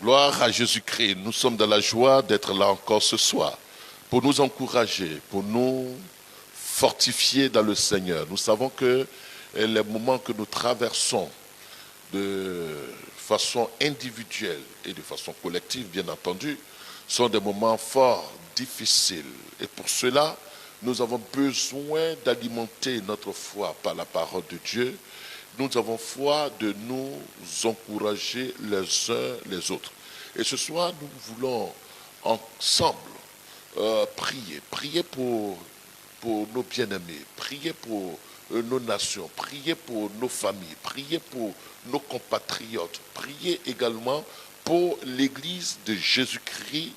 Gloire à Jésus-Christ. Nous sommes dans la joie d'être là encore ce soir pour nous encourager, pour nous fortifier dans le Seigneur. Nous savons que les moments que nous traversons de façon individuelle et de façon collective, bien entendu, sont des moments forts, difficiles. Et pour cela, nous avons besoin d'alimenter notre foi par la parole de Dieu. Nous avons foi de nous encourager les uns les autres. Et ce soir, nous voulons ensemble prier pour nos bien-aimés, prier pour nos nations, prier pour nos familles, prier pour nos compatriotes, prier également pour l'Église de Jésus-Christ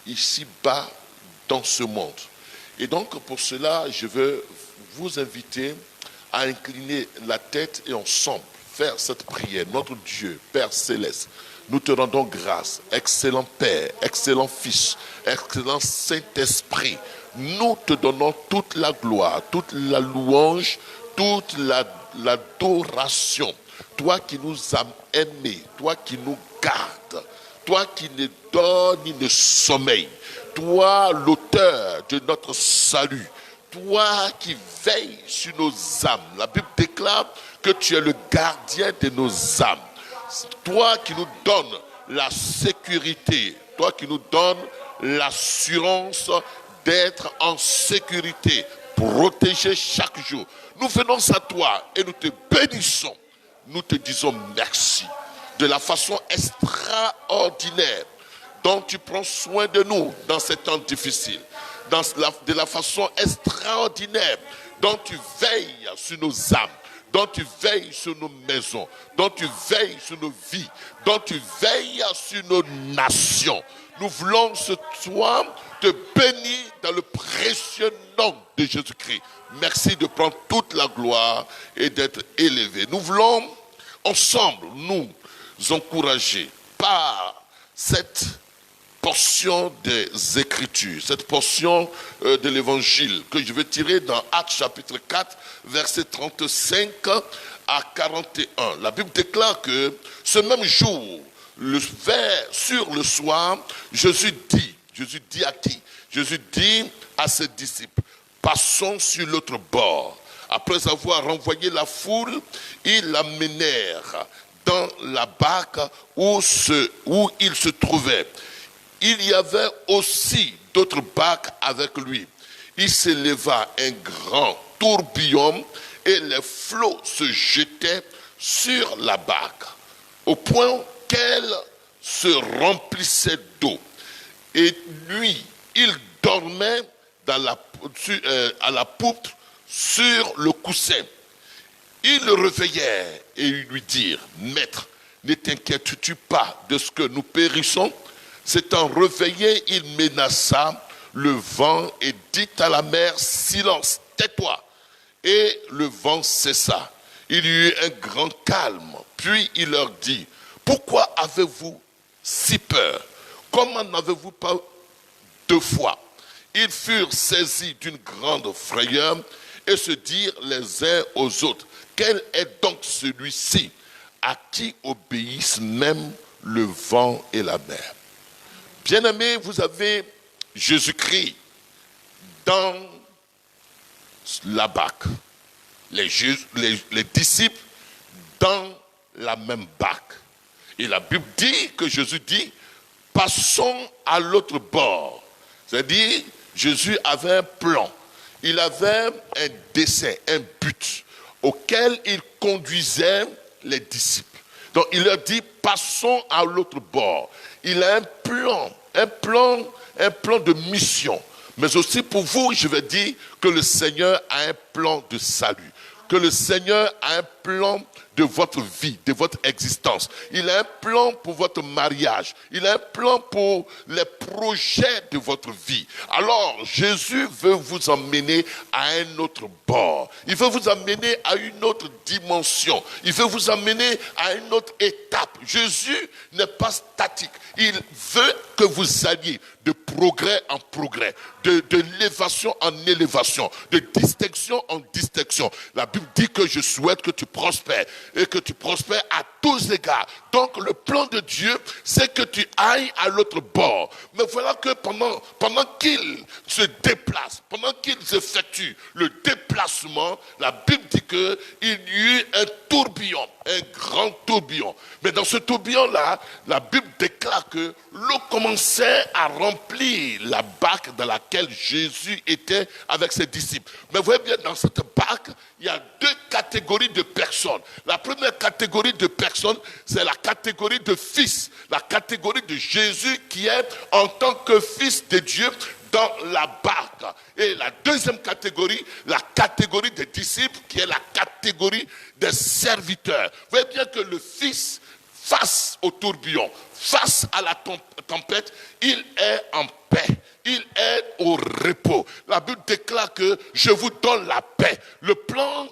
ici-bas dans ce monde. Et donc pour cela, je veux vous inviter à incliner la tête et ensemble faire cette prière. Notre Dieu, Père Céleste, nous te rendons grâce, excellent Père, excellent Fils, excellent Saint-Esprit. Nous te donnons toute la gloire, toute la louange, toute l'adoration. Toi qui nous as aimés, toi qui nous gardes, toi qui ne donnes ni ne sommeil, toi l'auteur de notre salut, toi qui veilles sur nos âmes. La Bible déclare que tu es le gardien de nos âmes. Toi qui nous donnes la sécurité, toi qui nous donnes l'assurance d'être en sécurité, protégé chaque jour. Nous venons à toi et nous te bénissons. Nous te disons merci de la façon extraordinaire dont tu prends soin de nous dans ces temps difficiles. De la façon extraordinaire dont tu veilles sur nos âmes, dont tu veilles sur nos maisons, dont tu veilles sur nos vies, dont tu veilles sur nos nations. Nous voulons ce soir te bénir dans le précieux nom de Jésus-Christ. Merci de prendre toute la gloire et d'être élevé. Nous voulons ensemble nous encourager par cette portion des Écritures, cette portion de l'Évangile que je vais tirer dans Actes chapitre 4, versets 35 à 41. La Bible déclare que ce même jour, sur le soir, Jésus dit à qui? Jésus dit à ses disciples, passons sur l'autre bord. Après avoir renvoyé la foule, ils l'amenèrent dans la barque où il se trouvait. Il y avait aussi d'autres barques avec lui. Il s'éleva un grand tourbillon et les flots se jetaient sur la barque, au point qu'elle se remplissait d'eau. Et lui, il dormait à la poutre sur le coussin. Ils le réveillèrent et lui dirent, Maître, ne t'inquiètes-tu pas de ce que nous périssons? S'étant réveillé, il menaça le vent et dit à la mer, silence, tais-toi. Et le vent cessa. Il y eut un grand calme. Puis il leur dit, pourquoi avez-vous si peur? Comment n'avez-vous pas de foi? Ils furent saisis d'une grande frayeur et se dirent les uns aux autres, quel est donc celui-ci à qui obéissent même le vent et la mer? Bien-aimés, vous avez Jésus-Christ dans la barque, les disciples dans la même barque. Et la Bible dit que Jésus dit, passons à l'autre bord. C'est-à-dire, Jésus avait un plan, il avait un dessein, un but auquel il conduisait les disciples. Donc il leur dit, passons à l'autre bord. Il a un plan de mission. Mais aussi pour vous, je vais dire que le Seigneur a un plan de salut. Que le Seigneur a un plan de votre vie, de votre existence. Il a un plan pour votre mariage. Il a un plan pour les projets de votre vie. Alors, Jésus veut vous emmener à un autre bord. Il veut vous emmener à une autre dimension. Il veut vous emmener à une autre étape. Jésus n'est pas statique. Il veut que vous alliez de progrès en progrès, de l'élévation en élévation, de distinction en distinction. La Bible dit que je souhaite que tu prospères et que tu prospères à tous égards. Donc le plan de Dieu, c'est que tu ailles à l'autre bord. Mais voilà que pendant qu'il se déplace, pendant qu'ils effectuent le déplacement, la Bible dit qu'il y eut un tourbillon, un grand tourbillon. Mais dans ce tourbillon-là, la Bible déclare que l'eau commençait à remplir la barque dans laquelle Jésus était avec ses disciples. Mais vous voyez bien, dans cette barque, il y a deux catégories de personnes. La première catégorie de personnes, c'est la catégorie de fils, la catégorie de Jésus qui est en tant que fils de Dieu dans la barque. Et la deuxième catégorie, la catégorie des disciples, qui est la catégorie des serviteurs. Vous voyez bien que le fils, face au tourbillon, face à la tempête, il est en paix. Il est au repos. La Bible déclare que je vous donne la paix. Le plan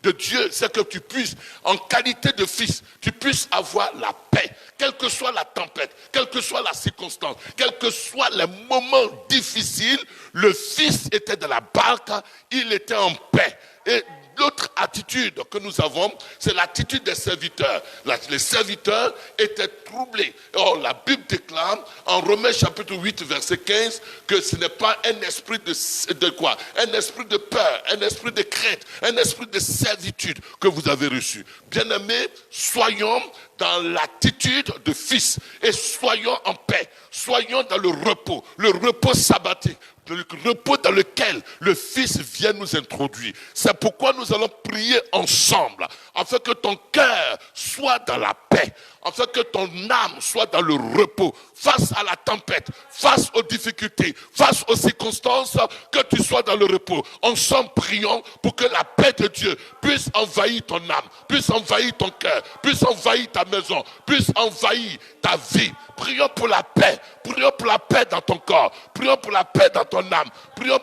de Dieu, c'est que tu puisses, en qualité de fils, tu puisses avoir la paix. Quelle que soit la tempête, quelle que soit la circonstance, quels que soient les moments difficiles, le fils était dans la barque, il était en paix. Et l'autre attitude que nous avons, c'est l'attitude des serviteurs. Les serviteurs étaient troublés. Or, la Bible déclare en Romains chapitre 8, verset 15, que ce n'est pas un esprit de quoi? Un esprit de peur, un esprit de crainte, un esprit de servitude que vous avez reçu. Bien-aimés, soyons dans l'attitude de fils et soyons en paix. Soyons dans le repos sabbatique. Le repos dans lequel le Fils vient nous introduire. C'est pourquoi nous allons prier ensemble, afin que ton cœur soit dans la paix, afin que ton âme soit dans le repos, face à la tempête, face aux difficultés, face aux circonstances, que tu sois dans le repos. Ensemble, prions pour que la paix de Dieu puisse envahir ton âme, puisse envahir ton cœur, puisse envahir ta maison, puisse envahir ta vie. Prions pour la paix. Prions pour la paix dans ton corps. Prions pour la paix dans ton âme. Prions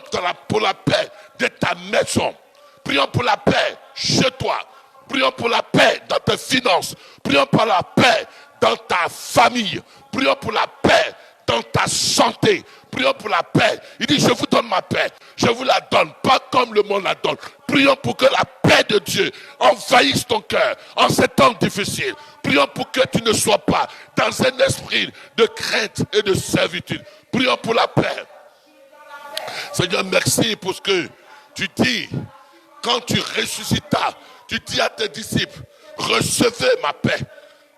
pour la paix de ta maison. Prions pour la paix chez toi. Prions pour la paix dans tes finances. Prions pour la paix dans ta famille. Prions pour la paix dans ta santé. Prions pour la paix. Il dit, je vous donne ma paix. Je vous la donne, pas comme le monde la donne. Prions pour que la paix de Dieu envahisse ton cœur en ces temps difficiles. Prions pour que tu ne sois pas dans un esprit de crainte et de servitude. Prions pour la paix. Seigneur, merci pour ce que tu dis. Quand tu ressuscitas, tu dis à tes disciples, recevez ma paix.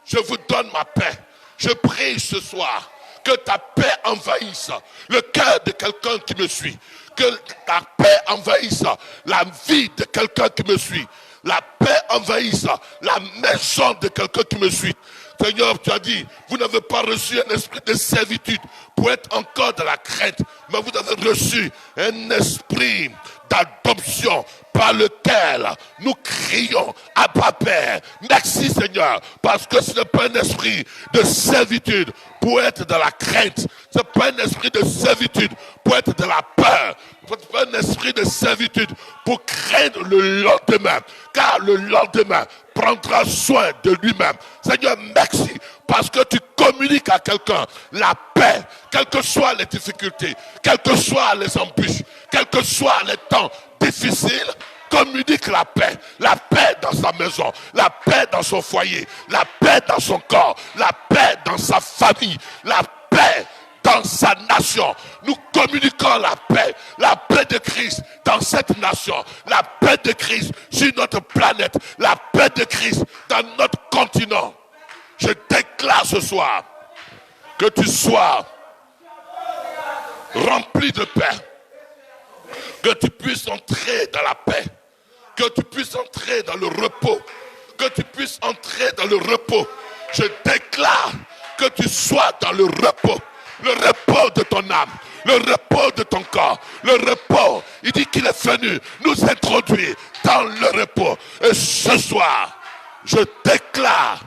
Je vous donne ma paix. Je prie ce soir que ta paix envahisse le cœur de quelqu'un qui me suit. Que ta paix envahisse la vie de quelqu'un qui me suit. La paix envahisse la maison de quelqu'un qui me suit. Seigneur, tu as dit, vous n'avez pas reçu un esprit de servitude pour être encore dans la crainte, mais vous avez reçu un esprit d'adoption par lequel nous crions Abba Père. Merci Seigneur, parce que ce n'est pas un esprit de servitude pour être dans la crainte. Ce n'est pas un esprit de servitude pour être dans la peur. Ce n'est pas un esprit de servitude pour craindre le lendemain. Car le lendemain prendra soin de lui-même. Seigneur, merci parce que tu communiques à quelqu'un la paix, quelles que soient les difficultés, quelles que soient les embûches, quels que soient les temps difficiles. Communique la paix dans sa maison, la paix dans son foyer, la paix dans son corps, la paix dans sa famille, la paix dans sa nation. Nous communiquons la paix de Christ dans cette nation, la paix de Christ sur notre planète, la paix de Christ dans notre continent. Je déclare ce soir que tu sois rempli de paix, que tu puisses entrer dans la paix, que tu puisses entrer dans le repos, que tu puisses entrer dans le repos. Je déclare que tu sois dans le repos de ton âme, le repos de ton corps, le repos. Il dit qu'il est venu nous introduire dans le repos. Et ce soir, je déclare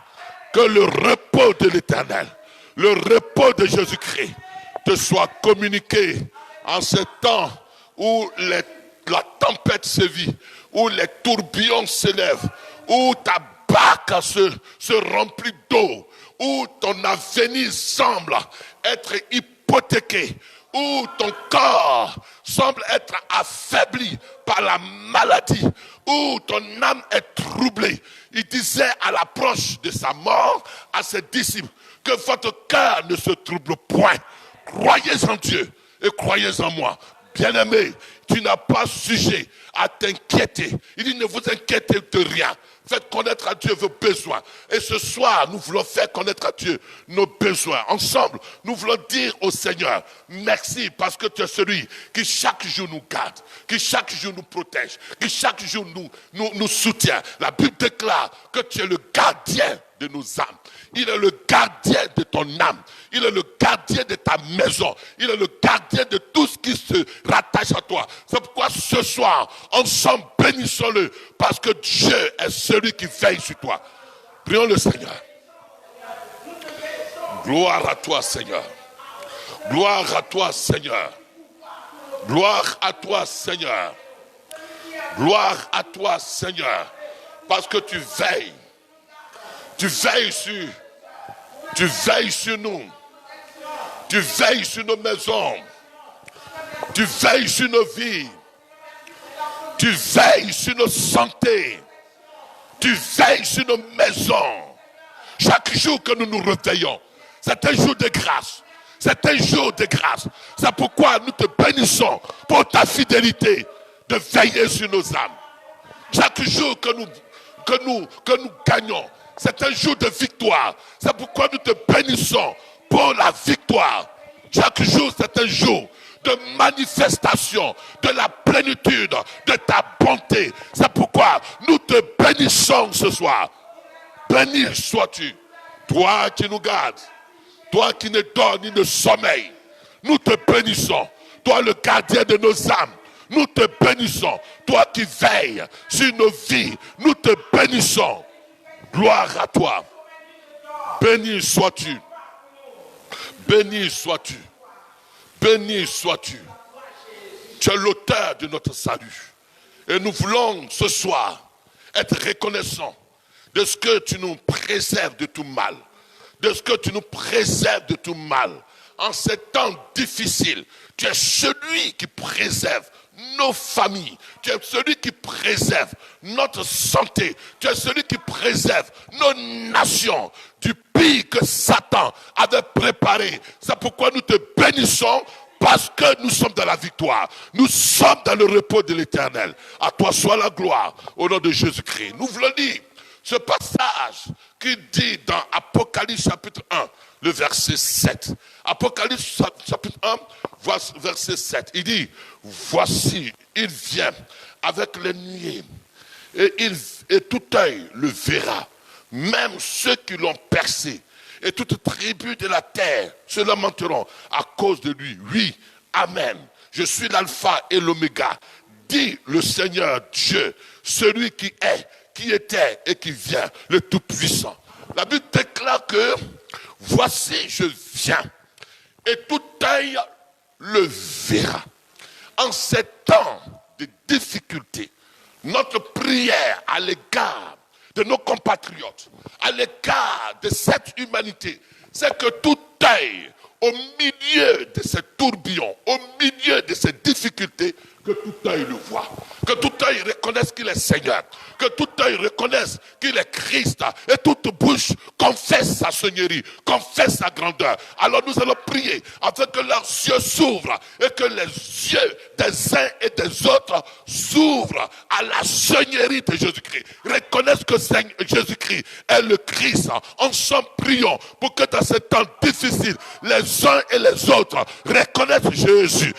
que le repos de l'Éternel, le repos de Jésus-Christ te soit communiqué en ce temps où la tempête sévit, où les tourbillons s'élèvent, où ta barque se remplit d'eau, où ton avenir semble être hypothéqué, où ton corps semble être affaibli par la maladie, où ton âme est troublée. Il disait à l'approche de sa mort à ses disciples que votre cœur ne se trouble point. Croyez en Dieu et croyez en moi. Bien-aimé, tu n'as pas sujet à t'inquiéter. Il dit, ne vous inquiétez de rien. Faites connaître à Dieu vos besoins. Et ce soir, nous voulons faire connaître à Dieu nos besoins. Ensemble, nous voulons dire au Seigneur, merci parce que tu es celui qui chaque jour nous garde, qui chaque jour nous protège, qui chaque jour nous soutient. La Bible déclare que tu es le gardien de nos âmes. Il est le gardien de ton âme. Il est le gardien de ta maison. Il est le gardien de tout ce qui se rattache à toi. C'est pourquoi ce soir, ensemble, bénissons-le. Parce que Dieu est celui qui veille sur toi. Prions le Seigneur. Gloire à toi, Seigneur. Gloire à toi, Seigneur. Gloire à toi, Seigneur. Gloire à toi, Seigneur. Parce que tu veilles. Tu veilles sur nous. Tu veilles sur nos maisons. Tu veilles sur nos vies. Tu veilles sur nos santé. Tu veilles sur nos maisons. Chaque jour que nous nous réveillons, c'est un jour de grâce. C'est un jour de grâce. C'est pourquoi nous te bénissons pour ta fidélité de veiller sur nos âmes. Chaque jour que nous gagnons, c'est un jour de victoire. C'est pourquoi nous te bénissons pour la victoire. Chaque jour, c'est un jour de manifestation de la plénitude de ta bonté. C'est pourquoi nous te bénissons ce soir. Béni sois-tu, toi qui nous gardes, toi qui ne dors ni ne sommeille. Nous te bénissons, toi le gardien de nos âmes. Nous te bénissons, toi qui veilles sur nos vies. Nous te bénissons. Gloire à toi. Béni sois-tu. Béni sois-tu. Béni sois-tu. Tu es l'auteur de notre salut. Et nous voulons ce soir être reconnaissants de ce que tu nous préserves de tout mal. De ce que tu nous préserves de tout mal. En ces temps difficiles, tu es celui qui préserve nos familles. Tu es celui qui préserve notre santé. Tu es celui qui préserve nos nations du pire que Satan avait préparé. C'est pourquoi nous te bénissons, parce que nous sommes dans la victoire. Nous sommes dans le repos de l'Éternel. À toi soit la gloire au nom de Jésus-Christ. Nous voulons dire ce passage qui dit dans Apocalypse chapitre 1, le verset 7. Apocalypse chapitre 1, verset 7. Il dit, voici, il vient avec les nuées et tout œil le verra, même ceux qui l'ont percé. Et toute tribu de la terre se lamenteront à cause de lui. Oui, amen. Je suis l'alpha et l'oméga, dit le Seigneur Dieu, celui qui est, qui était et qui vient, le Tout-Puissant. La Bible déclare que voici, je viens, et tout œil le verra. En ces temps de difficulté, notre prière à l'égard de nos compatriotes, à l'égard de cette humanité, c'est que tout œil, au milieu de ces tourbillons, au milieu de ces difficultés, que tout œil le voit, que tout œil reconnaisse qu'il est Seigneur, que tout œil reconnaisse qu'il est Christ, et toute bouche confesse sa seigneurie, confesse sa grandeur. Alors nous allons prier afin que leurs yeux s'ouvrent et que les yeux des uns et des autres s'ouvrent à la seigneurie de Jésus-Christ. Reconnaissent que Jésus-Christ est le Christ. Ensemble, prions pour que dans ces temps difficiles, les uns et les autres reconnaissent Jésus,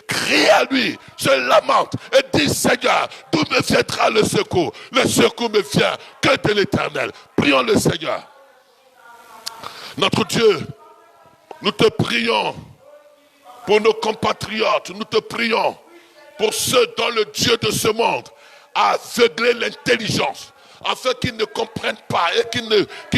crient à lui, se lamentent et disent, Seigneur, d'où me viendra le secours? Le secours me vient que de l'Éternel. Prions le Seigneur. Notre Dieu, nous te prions pour nos compatriotes, nous te prions pour ceux dont le Dieu de ce monde a aveuglé l'intelligence, afin qu'ils ne comprennent pas et qu'ils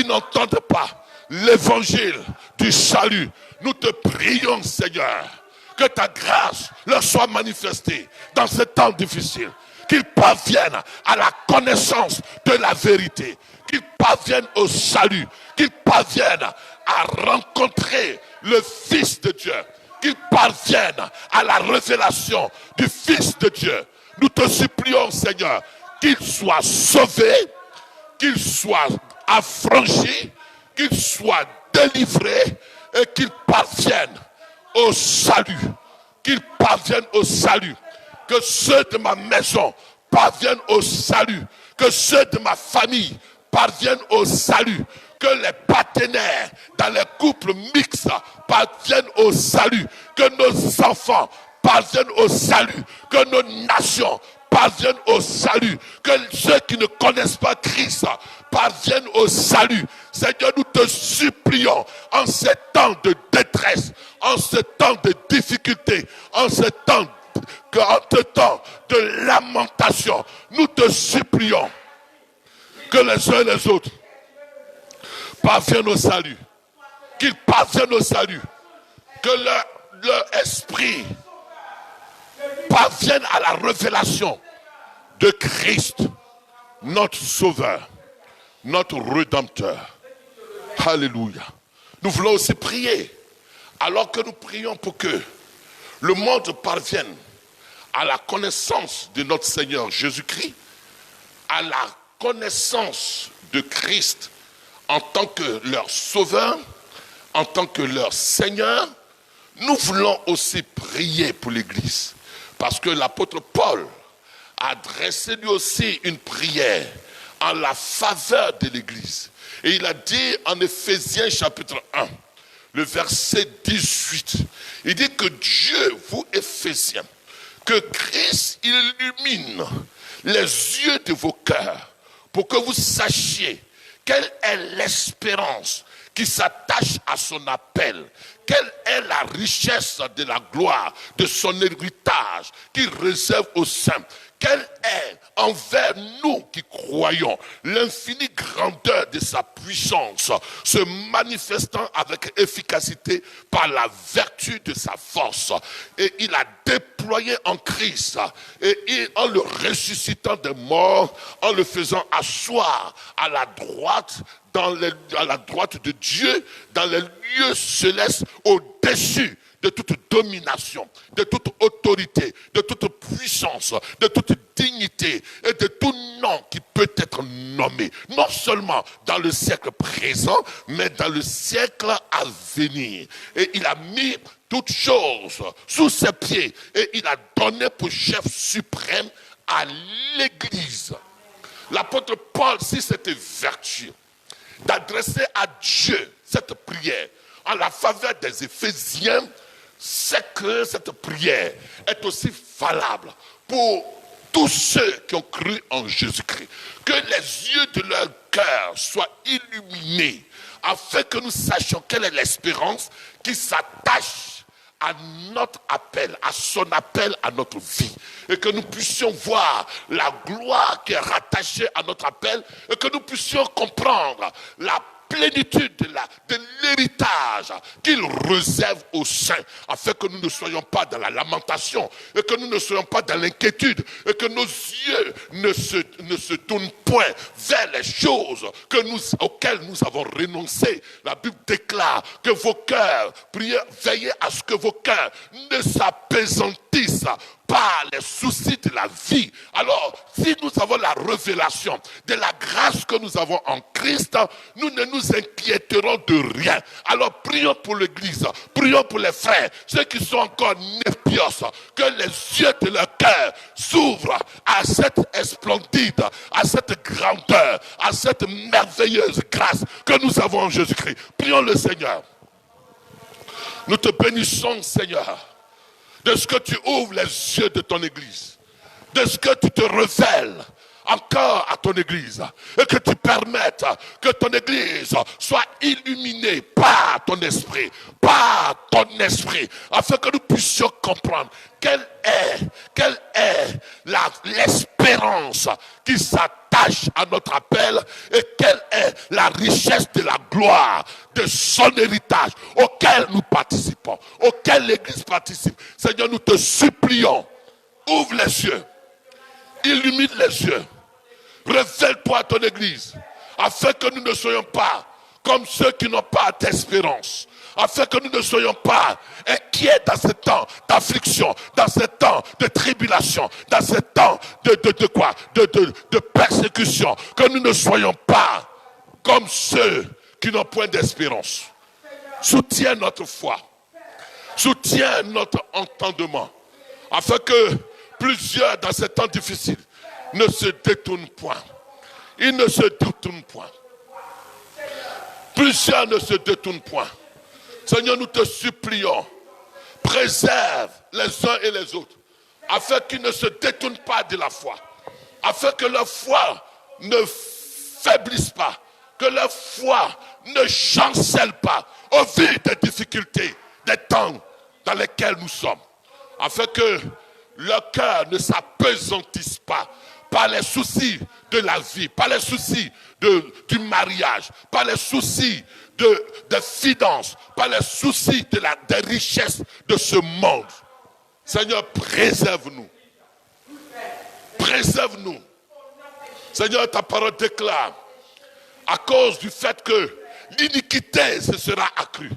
n'entendent pas l'évangile du salut. Nous te prions, Seigneur, que ta grâce leur soit manifestée dans ce temps difficile. Qu'ils parviennent à la connaissance de la vérité. Qu'ils parviennent au salut. Qu'ils parviennent à rencontrer le Fils de Dieu. qu'ils parviennent à la révélation du Fils de Dieu. Nous te supplions, Seigneur, qu'ils soient sauvés, qu'ils soient affranchis, qu'ils soient délivrés et qu'ils parviennent au salut. Qu'ils parviennent au salut. Que ceux de ma maison parviennent au salut. Que ceux de ma famille parviennent au salut. Que les partenaires dans les couples mixtes parviennent au salut. Que nos enfants parviennent au salut. Que nos nations parviennent au salut. Que ceux qui ne connaissent pas Christ parviennent au salut. Seigneur, nous te supplions en ces temps de détresse, en ce temps de difficulté, en ce temps de lamentation, nous te supplions que les uns et les autres parviennent au salut, qu'ils parviennent au salut, que leur esprit parvienne à la révélation de Christ, notre Sauveur, notre Rédempteur. Alléluia. Nous voulons aussi prier, alors que nous prions pour que le monde parvienne à la connaissance de notre Seigneur Jésus-Christ, à la connaissance de Christ en tant que leur Sauveur, en tant que leur Seigneur. Nous voulons aussi prier pour l'Église, parce que l'apôtre Paul a adressé lui aussi une prière en la faveur de l'Église. Et il a dit en Éphésiens chapitre 1, le verset 18, il dit que Dieu, vous Éphésiens, que Christ illumine les yeux de vos cœurs pour que vous sachiez quelle est l'espérance qui s'attache à son appel. Quelle est la richesse de la gloire, de son héritage qu'il réserve aux saints. Quelle est envers nous qui croyons l'infinie grandeur de sa puissance, se manifestant avec efficacité par la vertu de sa force. Et il a déployé en Christ, et en le ressuscitant des morts, en le faisant asseoir à la droite de Dieu, dans les lieux célestes, au-dessus de toute domination, de toute autorité, de toute puissance, de toute dignité et de tout nom qui peut être nommé, non seulement dans le siècle présent, mais dans le siècle à venir. Et il a mis toutes choses sous ses pieds et il a donné pour chef suprême à l'Église. L'apôtre Paul, si c'était vertu d'adresser à Dieu cette prière en la faveur des Éphésiens, c'est que cette prière est aussi valable pour tous ceux qui ont cru en Jésus-Christ. Que les yeux de leur cœur soient illuminés afin que nous sachions quelle est l'espérance qui s'attache à notre appel, à son appel à notre vie. Et que nous puissions voir la gloire qui est rattachée à notre appel et que nous puissions comprendre la plénitude de l'héritage qu'il réserve aux saints, afin que nous ne soyons pas dans la lamentation et que nous ne soyons pas dans l'inquiétude et que nos yeux ne se tournent point vers les choses auxquelles nous avons renoncé. La Bible déclare que vos cœurs, priez, veillez à ce que vos cœurs ne s'appesantissent par les soucis de la vie. Alors, si nous avons la révélation de la grâce que nous avons en Christ, nous ne nous inquiéterons de rien. Alors, prions pour l'Église, prions pour les frères, ceux qui sont encore népios, que les yeux de leur cœur s'ouvrent à cette splendide, à cette grandeur, à cette merveilleuse grâce que nous avons en Jésus-Christ. Prions le Seigneur. Nous te bénissons, Seigneur, de ce que tu ouvres les yeux de ton Église, de ce que tu te révèles encore à ton Église, et que tu permettes que ton Église soit illuminée par ton esprit, afin que nous puissions comprendre quelle est l'espérance qui s'attache à notre appel et quelle est la richesse de la gloire de son héritage auquel nous participons, auquel l'Église participe. Seigneur, nous te supplions, ouvre les yeux, illumine les yeux, révèle-toi à ton Église, afin que nous ne soyons pas comme ceux qui n'ont pas d'espérance, afin que nous ne soyons pas inquiets dans ce temps d'affliction, dans ce temps de tribulation, dans ce temps de persécution, que nous ne soyons pas comme ceux qui n'ont point d'espérance. Soutiens notre foi, soutiens notre entendement, afin que plusieurs dans ces temps difficiles ne se détournent point. Ils ne se détournent point. Plusieurs ne se détournent point. Seigneur, nous te supplions, préserve les uns et les autres, afin qu'ils ne se détournent pas de la foi, afin que leur foi ne faiblisse pas, que leur foi ne chancelle pas au vu des difficultés, des temps dans lesquels nous sommes, afin que leur cœur ne s'apesantisse pas par les soucis de la vie, par les soucis du mariage, par les soucis de finances, par les soucis des richesses de ce monde. Seigneur, préserve-nous. Préserve-nous. Seigneur, ta parole déclare, à cause du fait que l'iniquité se sera accrue,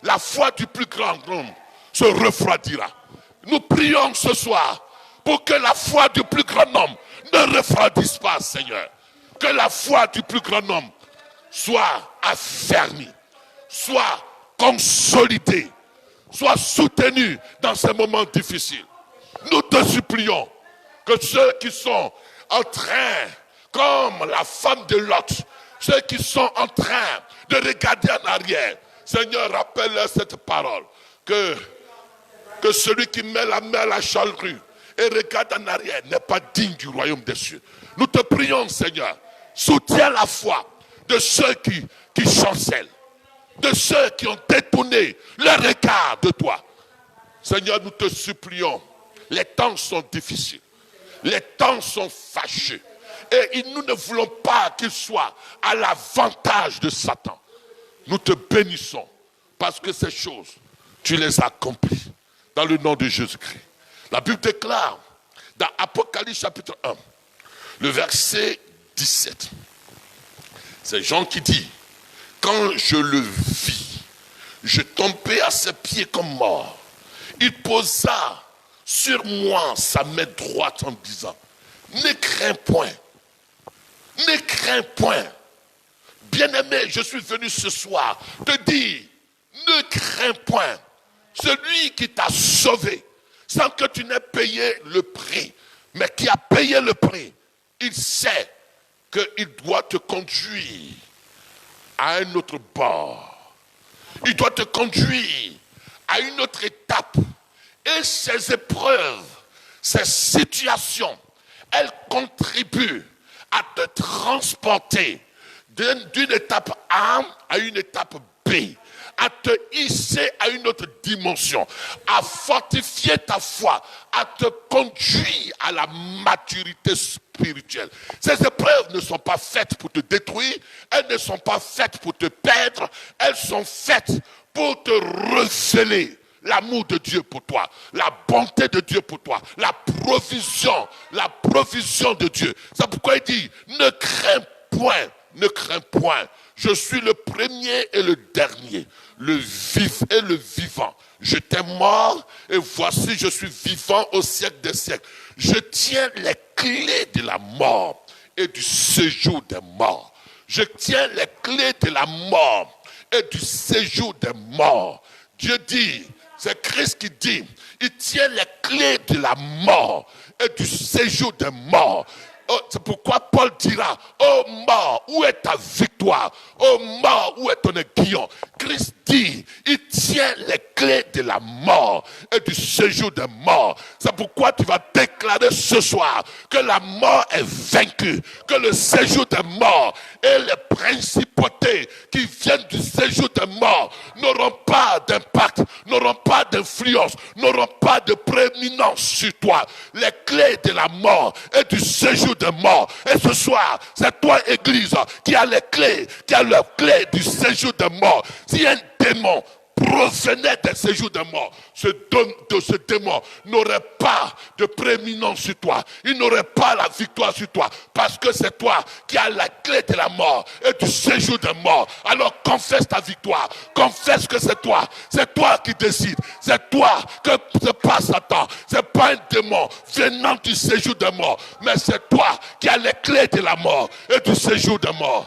la foi du plus grand nombre se refroidira. Nous prions ce soir pour que la foi du plus grand nombre ne refroidisse pas, Seigneur. Que la foi du plus grand nombre soit affermie, soit consolidée, soit soutenue dans ces moments difficiles. Nous te supplions que ceux qui sont en train, comme la femme de Lot, ceux qui sont en train de regarder en arrière, Seigneur, rappelle-leur cette parole, que celui qui met la main à la charrue et regarde en arrière n'est pas digne du royaume des cieux. Nous te prions, Seigneur, soutiens la foi de ceux qui chancellent, de ceux qui ont détourné leur regard de toi. Seigneur, nous te supplions, les temps sont difficiles, les temps sont fâcheux, et nous ne voulons pas qu'ils soient à l'avantage de Satan. Nous te bénissons parce que ces choses, tu les as accomplies dans le nom de Jésus-Christ. La Bible déclare dans Apocalypse chapitre 1, le verset 17. C'est Jean qui dit, quand je le vis, je tombai à ses pieds comme mort. Il posa sur moi sa main droite en disant, ne crains point, ne crains point. Bien-aimé, je suis venu ce soir te dire, ne crains point. Celui qui t'a sauvé, sans que tu n'aies payé le prix, mais qui a payé le prix, il sait qu'il doit te conduire à un autre bord. Il doit te conduire à une autre étape. Et ces épreuves, ces situations, elles contribuent à te transporter d'une étape A à une étape B, à te hisser à une autre dimension, à fortifier ta foi, à te conduire à la maturité spirituelle. Ces épreuves ne sont pas faites pour te détruire, elles ne sont pas faites pour te perdre, elles sont faites pour te révéler l'amour de Dieu pour toi, la bonté de Dieu pour toi, la provision de Dieu. C'est pourquoi il dit, ne crains point, ne crains point. Je suis le premier et le dernier, le vif et le vivant. J'étais mort et voici je suis vivant au siècle des siècles. Je tiens les clés de la mort et du séjour des morts. Je tiens les clés de la mort et du séjour des morts. Dieu dit, c'est Christ qui dit, il tient les clés de la mort et du séjour des morts. Oh, c'est pourquoi Paul dira, ô mort, où est ta victoire? Ô mort, où est ton aiguillon? Christ dit, il tient les clés de la mort et du séjour des morts. C'est pourquoi tu vas déclarer ce soir que la mort est vaincue, que le séjour des morts et les principautés qui viennent du séjour des morts n'auront pas d'impact, n'auront pas d'influence, n'auront pas de prééminence sur toi. Les clés de la mort et du séjour des morts. Et ce soir, c'est toi, Église, qui a les clés, qui a les clés du séjour des morts. Si un démon provenait des séjours de mort, ce démon n'aurait pas de prééminence sur toi. Il n'aurait pas la victoire sur toi. Parce que c'est toi qui as la clé de la mort et du séjour de mort. Alors confesse ta victoire. Confesse que c'est toi. C'est toi qui décides. C'est toi que c'est pas Satan. C'est pas un démon venant du séjour de mort. Mais c'est toi qui as les clés de la mort et du séjour de mort.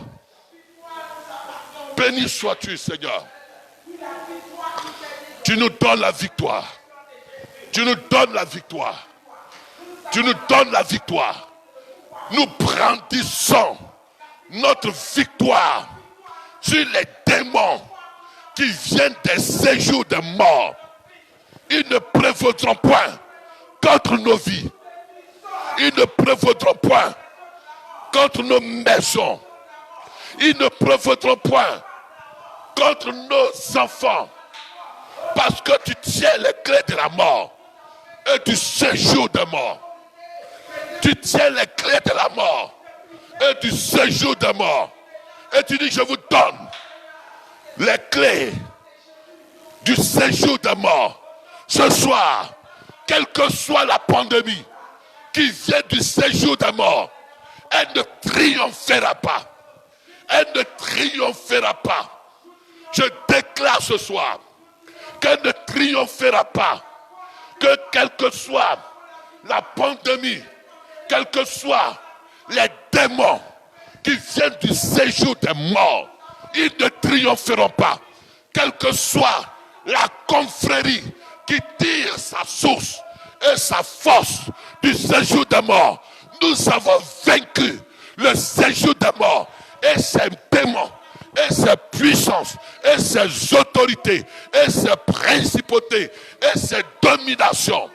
Béni sois-tu, Seigneur. Tu nous donnes la victoire. Tu nous donnes la victoire. Tu nous donnes la victoire. Nous brandissons notre victoire sur les démons qui viennent des séjours de mort. Ils ne prévaudront point contre nos vies. Ils ne prévaudront point contre nos maisons. Ils ne prévaudront point contre nos enfants. Parce que tu tiens les clés de la mort et du séjour de mort. Tu tiens les clés de la mort et du séjour de mort. Et tu dis, je vous donne les clés du séjour de mort. Ce soir, quelle que soit la pandémie qui vient du séjour de mort, elle ne triomphera pas. Elle ne triomphera pas. Je déclare ce soir qu'elle ne triomphera pas. Que quelle que soit la pandémie, quels que soient les démons qui viennent du séjour des morts, ils ne triompheront pas. Quelle que soit la confrérie qui tire sa source et sa force du séjour des morts, nous avons vaincu le séjour des morts et ses démons, et ses puissances, et ses autorités, et ses principautés, et ses dominations.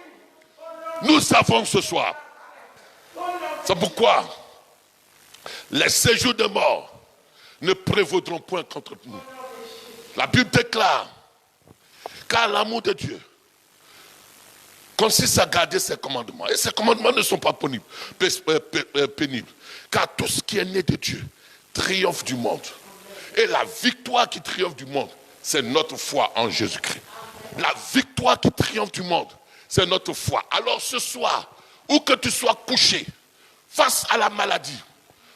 Nous savons ce soir. C'est pourquoi les séjours de mort ne prévaudront point contre nous. La Bible déclare, car l'amour de Dieu consiste à garder ses commandements. Et ses commandements ne sont pas pénibles. Car tout ce qui est né de Dieu triomphe du monde. Et la victoire qui triomphe du monde, c'est notre foi en Jésus-Christ. La victoire qui triomphe du monde, c'est notre foi. Alors ce soir, où que tu sois couché, face à la maladie,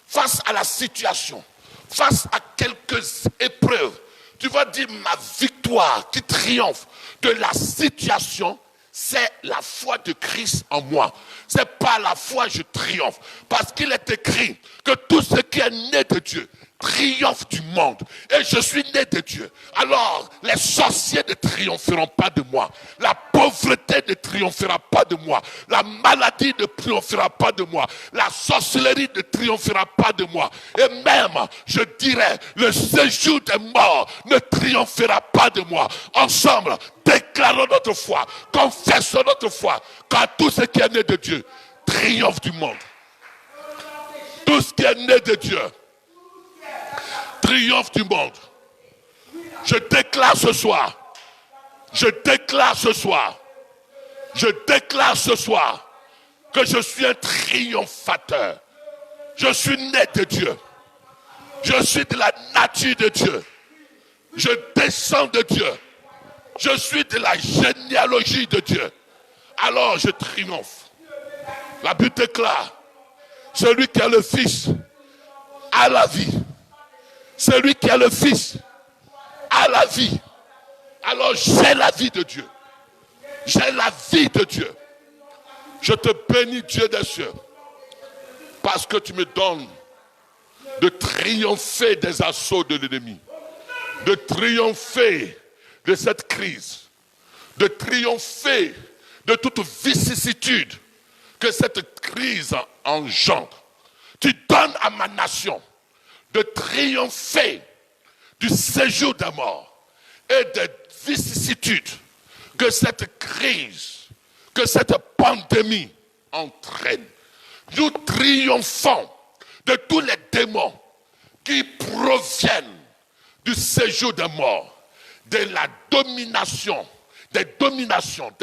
face à la situation, face à quelques épreuves, tu vas dire, ma victoire qui triomphe de la situation, c'est la foi de Christ en moi. C'est pas la foi je triomphe. Parce qu'il est écrit que tout ce qui est né de Dieu triomphe du monde. Et je suis né de Dieu. Alors, les sorciers ne triompheront pas de moi. La pauvreté ne triomphera pas de moi. La maladie ne triomphera pas de moi. La sorcellerie ne triomphera pas de moi. Et même, je dirais, le séjour des morts ne triomphera pas de moi. Ensemble, déclarons notre foi, confessons notre foi, car tout ce qui est né de Dieu triomphe du monde. Tout ce qui est né de Dieu triomphe du monde. Je déclare ce soir, je déclare ce soir, je déclare ce soir que je suis un triomphateur. Je suis né de Dieu. Je suis de la nature de Dieu. Je descends de Dieu. Je suis de la généalogie de Dieu. Alors je triomphe. La Bible déclare, celui qui a le Fils a la vie. Celui qui a le Fils a la vie. Alors j'ai la vie de Dieu. J'ai la vie de Dieu. Je te bénis, Dieu des cieux, parce que tu me donnes de triompher des assauts de l'ennemi, de triompher de cette crise, de triompher de toute vicissitude que cette crise engendre. Tu donnes à ma nation de triompher du séjour de mort et des vicissitudes que cette crise, que cette pandémie entraîne. Nous triomphons de tous les démons qui proviennent du séjour de mort, de la domination, des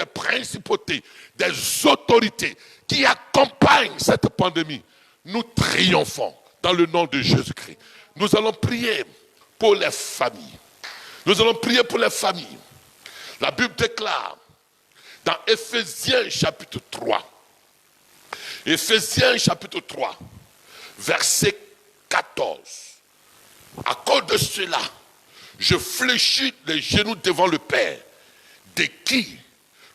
principautés, des autorités qui accompagnent cette pandémie. Nous triomphons dans le nom de Jésus-Christ. Nous allons prier pour les familles. Nous allons prier pour les familles. La Bible déclare dans Éphésiens chapitre 3, Éphésiens chapitre 3, verset 14. À cause de cela, je fléchis les genoux devant le Père, de qui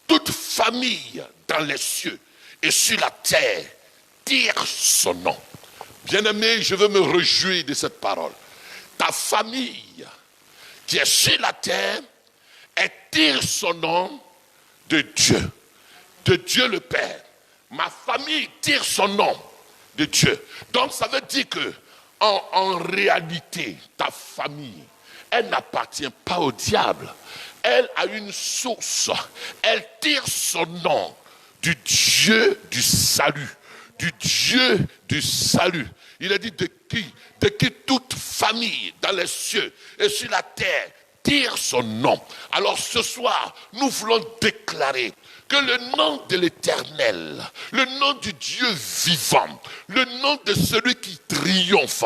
toute famille dans les cieux et sur la terre tire son nom. Bien-aimé, je veux me réjouir de cette parole. Ta famille qui est sur la terre, elle tire son nom de Dieu le Père. Ma famille tire son nom de Dieu. Donc ça veut dire que en réalité, ta famille, elle n'appartient pas au diable. Elle a une source. Elle tire son nom du Dieu du salut. Du Dieu du salut. Il a dit de qui toute famille dans les cieux et sur la terre tire son nom. Alors ce soir, nous voulons déclarer que le nom de l'Éternel, le nom du Dieu vivant, le nom de celui qui triomphe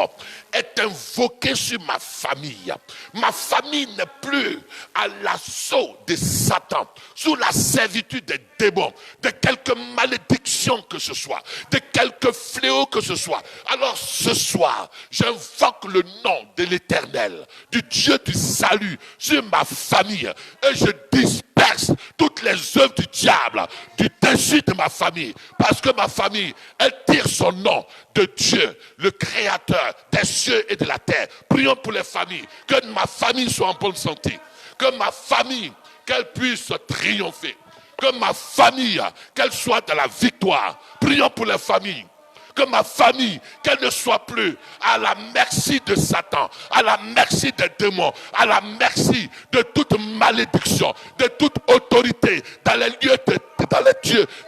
est invoqué sur ma famille. Ma famille n'est plus à l'assaut de Satan, sous la servitude des démons, de quelque malédiction que ce soit, de quelque fléau que ce soit. Alors ce soir, j'invoque le nom de l'Éternel, du Dieu du salut sur ma famille et je disperse toutes les œuvres du diable du dessus de ma famille, parce que ma famille, elle tire son nom de Dieu, le créateur des cieux et de la terre. Prions pour les familles, que ma famille soit en bonne santé, que ma famille, qu'elle puisse triompher, que ma famille, qu'elle soit dans la victoire. Prions pour les familles. Que ma famille, qu'elle ne soit plus à la merci de Satan, à la merci des démons, à la merci de toute malédiction, de toute autorité dans les lieux,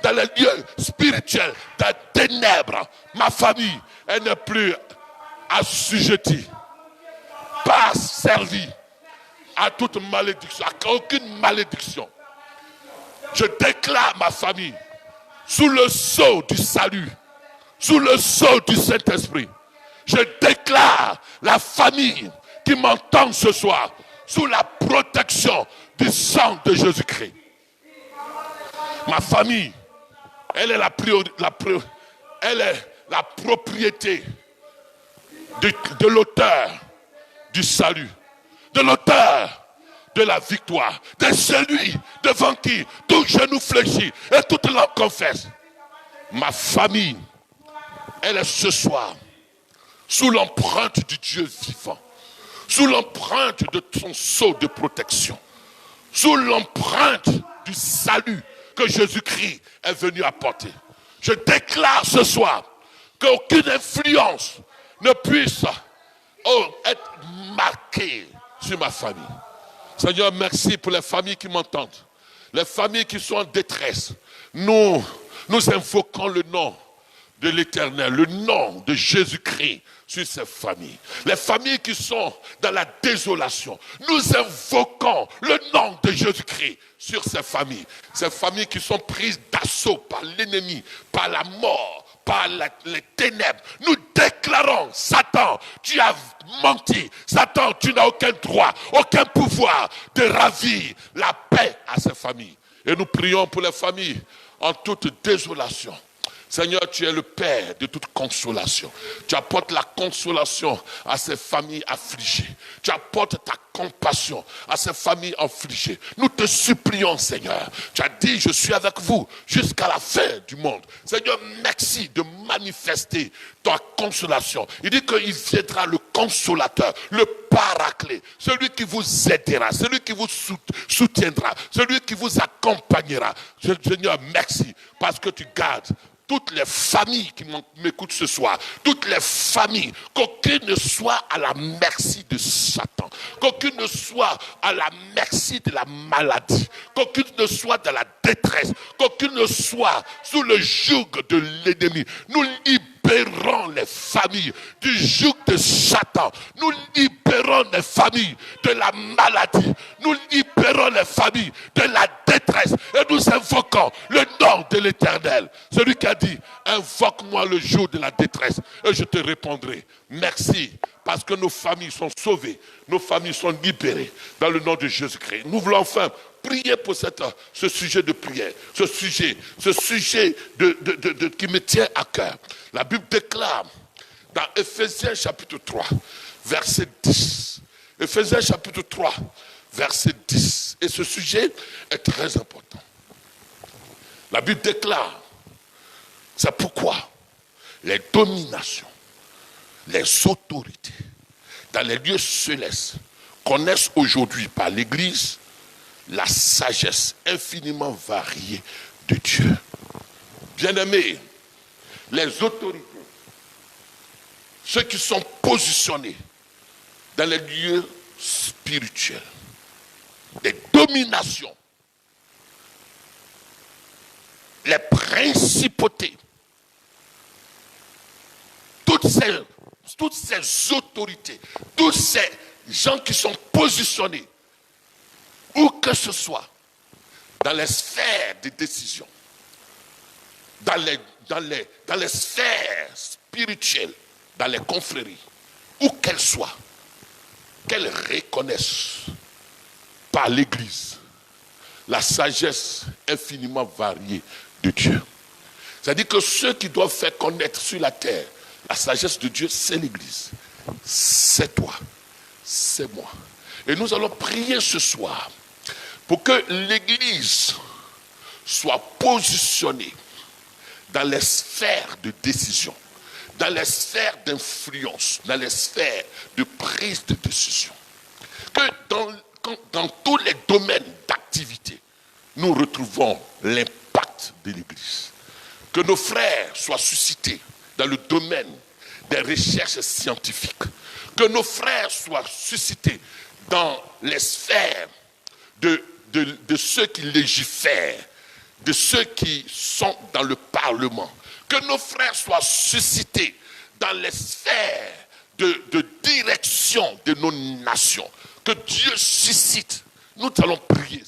dans les lieux spirituels, dans les ténèbres. Ma famille, elle n'est plus assujettie, pas servie à toute malédiction, à aucune malédiction. Je déclare ma famille sous le sceau du salut, sous le sceau du Saint-Esprit. Je déclare la famille qui m'entend ce soir sous la protection du sang de Jésus-Christ. Ma famille, elle est elle est la propriété de l'auteur du salut, de l'auteur de la victoire, de celui devant qui tout genou fléchit et toute langue confesse. Ma famille, elle est ce soir sous l'empreinte du Dieu vivant, sous l'empreinte de son sceau de protection, sous l'empreinte du salut que Jésus-Christ est venu apporter. Je déclare ce soir qu'aucune influence ne puisse être marquée sur ma famille. Seigneur, merci pour les familles qui m'entendent, les familles qui sont en détresse. Nous invoquons le nom de l'Éternel, le nom de Jésus-Christ sur ces familles. Les familles qui sont dans la désolation, nous invoquons le nom de Jésus-Christ sur ces familles. Ces familles qui sont prises d'assaut par l'ennemi, par la mort, par les ténèbres. Nous déclarons, Satan, tu as menti. Satan, tu n'as aucun droit, aucun pouvoir de ravir la paix à ces familles. Et nous prions pour les familles en toute désolation. Seigneur, tu es le Père de toute consolation. Tu apportes la consolation à ces familles affligées. Tu apportes ta compassion à ces familles affligées. Nous te supplions, Seigneur. Tu as dit, je suis avec vous jusqu'à la fin du monde. Seigneur, merci de manifester ta consolation. Il dit qu'il viendra le consolateur, le paraclet, celui qui vous aidera, celui qui vous soutiendra, celui qui vous accompagnera. Seigneur, merci parce que tu gardes toutes les familles qui m'écoutent ce soir, toutes les familles, qu'aucune ne soit à la merci de Satan, qu'aucune ne soit à la merci de la maladie, qu'aucune ne soit dans la détresse, qu'aucune ne soit sous le joug de l'ennemi. Nous libérons les familles du joug de Satan. Nous libérons les familles de la maladie. Nous libérons les familles de la détresse. Et nous invoquons le nom de l'Éternel. Celui qui a dit, Invoque-moi le jour de la détresse et je te répondrai. Merci, parce que nos familles sont sauvées, nos familles sont libérées dans le nom de Jésus-Christ. Nous voulons enfin prier pour ce sujet de prière, ce sujet qui me tient à cœur. La Bible déclare dans Ephésiens chapitre 3, verset 10. Ephésiens chapitre 3, verset 10. Et ce sujet est très important. La Bible déclare, c'est pourquoi les dominations, les autorités dans les lieux célestes connaissent aujourd'hui par l'Église la sagesse infiniment variée de Dieu. Bien-aimés, les autorités, ceux qui sont positionnés dans les lieux spirituels, les dominations, les principautés, toutes ces autorités, tous ces gens qui sont positionnés, où que ce soit, dans les sphères de décision, dans les sphères spirituelles, dans les confréries, où qu'elles soient, qu'elles reconnaissent par l'Église la sagesse infiniment variée de Dieu. C'est-à-dire que ceux qui doivent faire connaître sur la terre la sagesse de Dieu, c'est l'Église. C'est toi, c'est moi. Et nous allons prier ce soir pour que l'Église soit positionnée dans les sphères de décision, dans les sphères d'influence, dans les sphères de prise de décision. Que dans tous les domaines d'activité, nous retrouvons l'impact de l'Église. Que nos frères soient suscités dans le domaine des recherches scientifiques. Que nos frères soient suscités dans les sphères de ceux qui légifèrent, de ceux qui sont dans le Parlement. Que nos frères soient suscités dans les sphères de direction de nos nations. Que Dieu suscite. Nous allons prier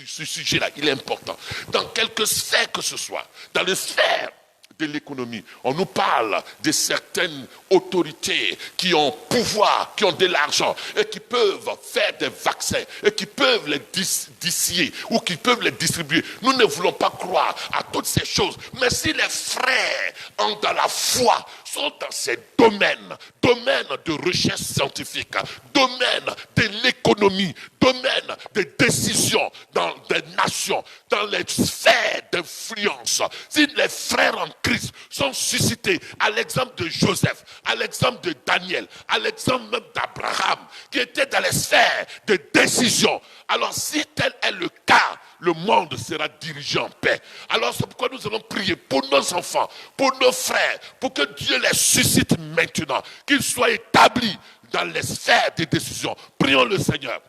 ce sujet-là, il est important. Dans quelques sphères que ce soit, dans les sphères de l'économie, on nous parle de certaines autorités qui ont pouvoir, qui ont de l'argent et qui peuvent faire des vaccins et qui peuvent les distiller ou qui peuvent les distribuer. Nous ne voulons pas croire à toutes ces choses, mais si les frères dans la foi sont dans ces domaines de recherche scientifique, domaines de l'économie, domaines de décision dans des nations, dans les sphères d'influence, si les frères en Christ sont suscités à l'exemple de Joseph, à l'exemple de Daniel, à l'exemple même d'Abraham, qui étaient dans les sphères de décision, alors si tel est le cas, le monde sera dirigé en paix. Alors c'est pourquoi nous allons prier pour nos enfants, pour nos frères, pour que Dieu les suscite maintenant, qu'ils soient établis dans les sphères de décision. Prions le Seigneur.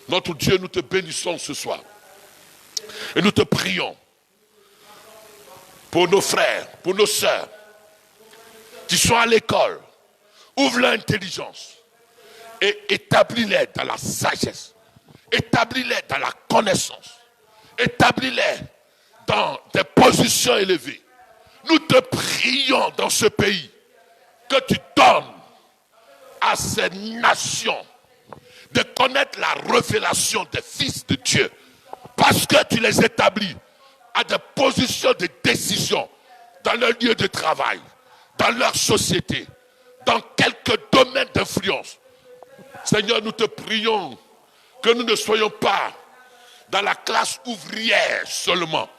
Notre Dieu, nous te bénissons ce soir. Et nous te prions pour nos frères, pour nos sœurs, qui sont à l'école. Ouvre leur intelligence et établis-les dans la sagesse. Établis-les dans la connaissance. Établis-les dans des positions élevées. Nous te prions dans ce pays que tu donnes à ces nations de connaître la révélation des fils de Dieu. Parce que tu les établis à des positions de décision dans leur lieu de travail, dans leur société, dans quelques domaines d'influence. Seigneur, nous te prions que nous ne soyons pas dans la classe ouvrière seulement,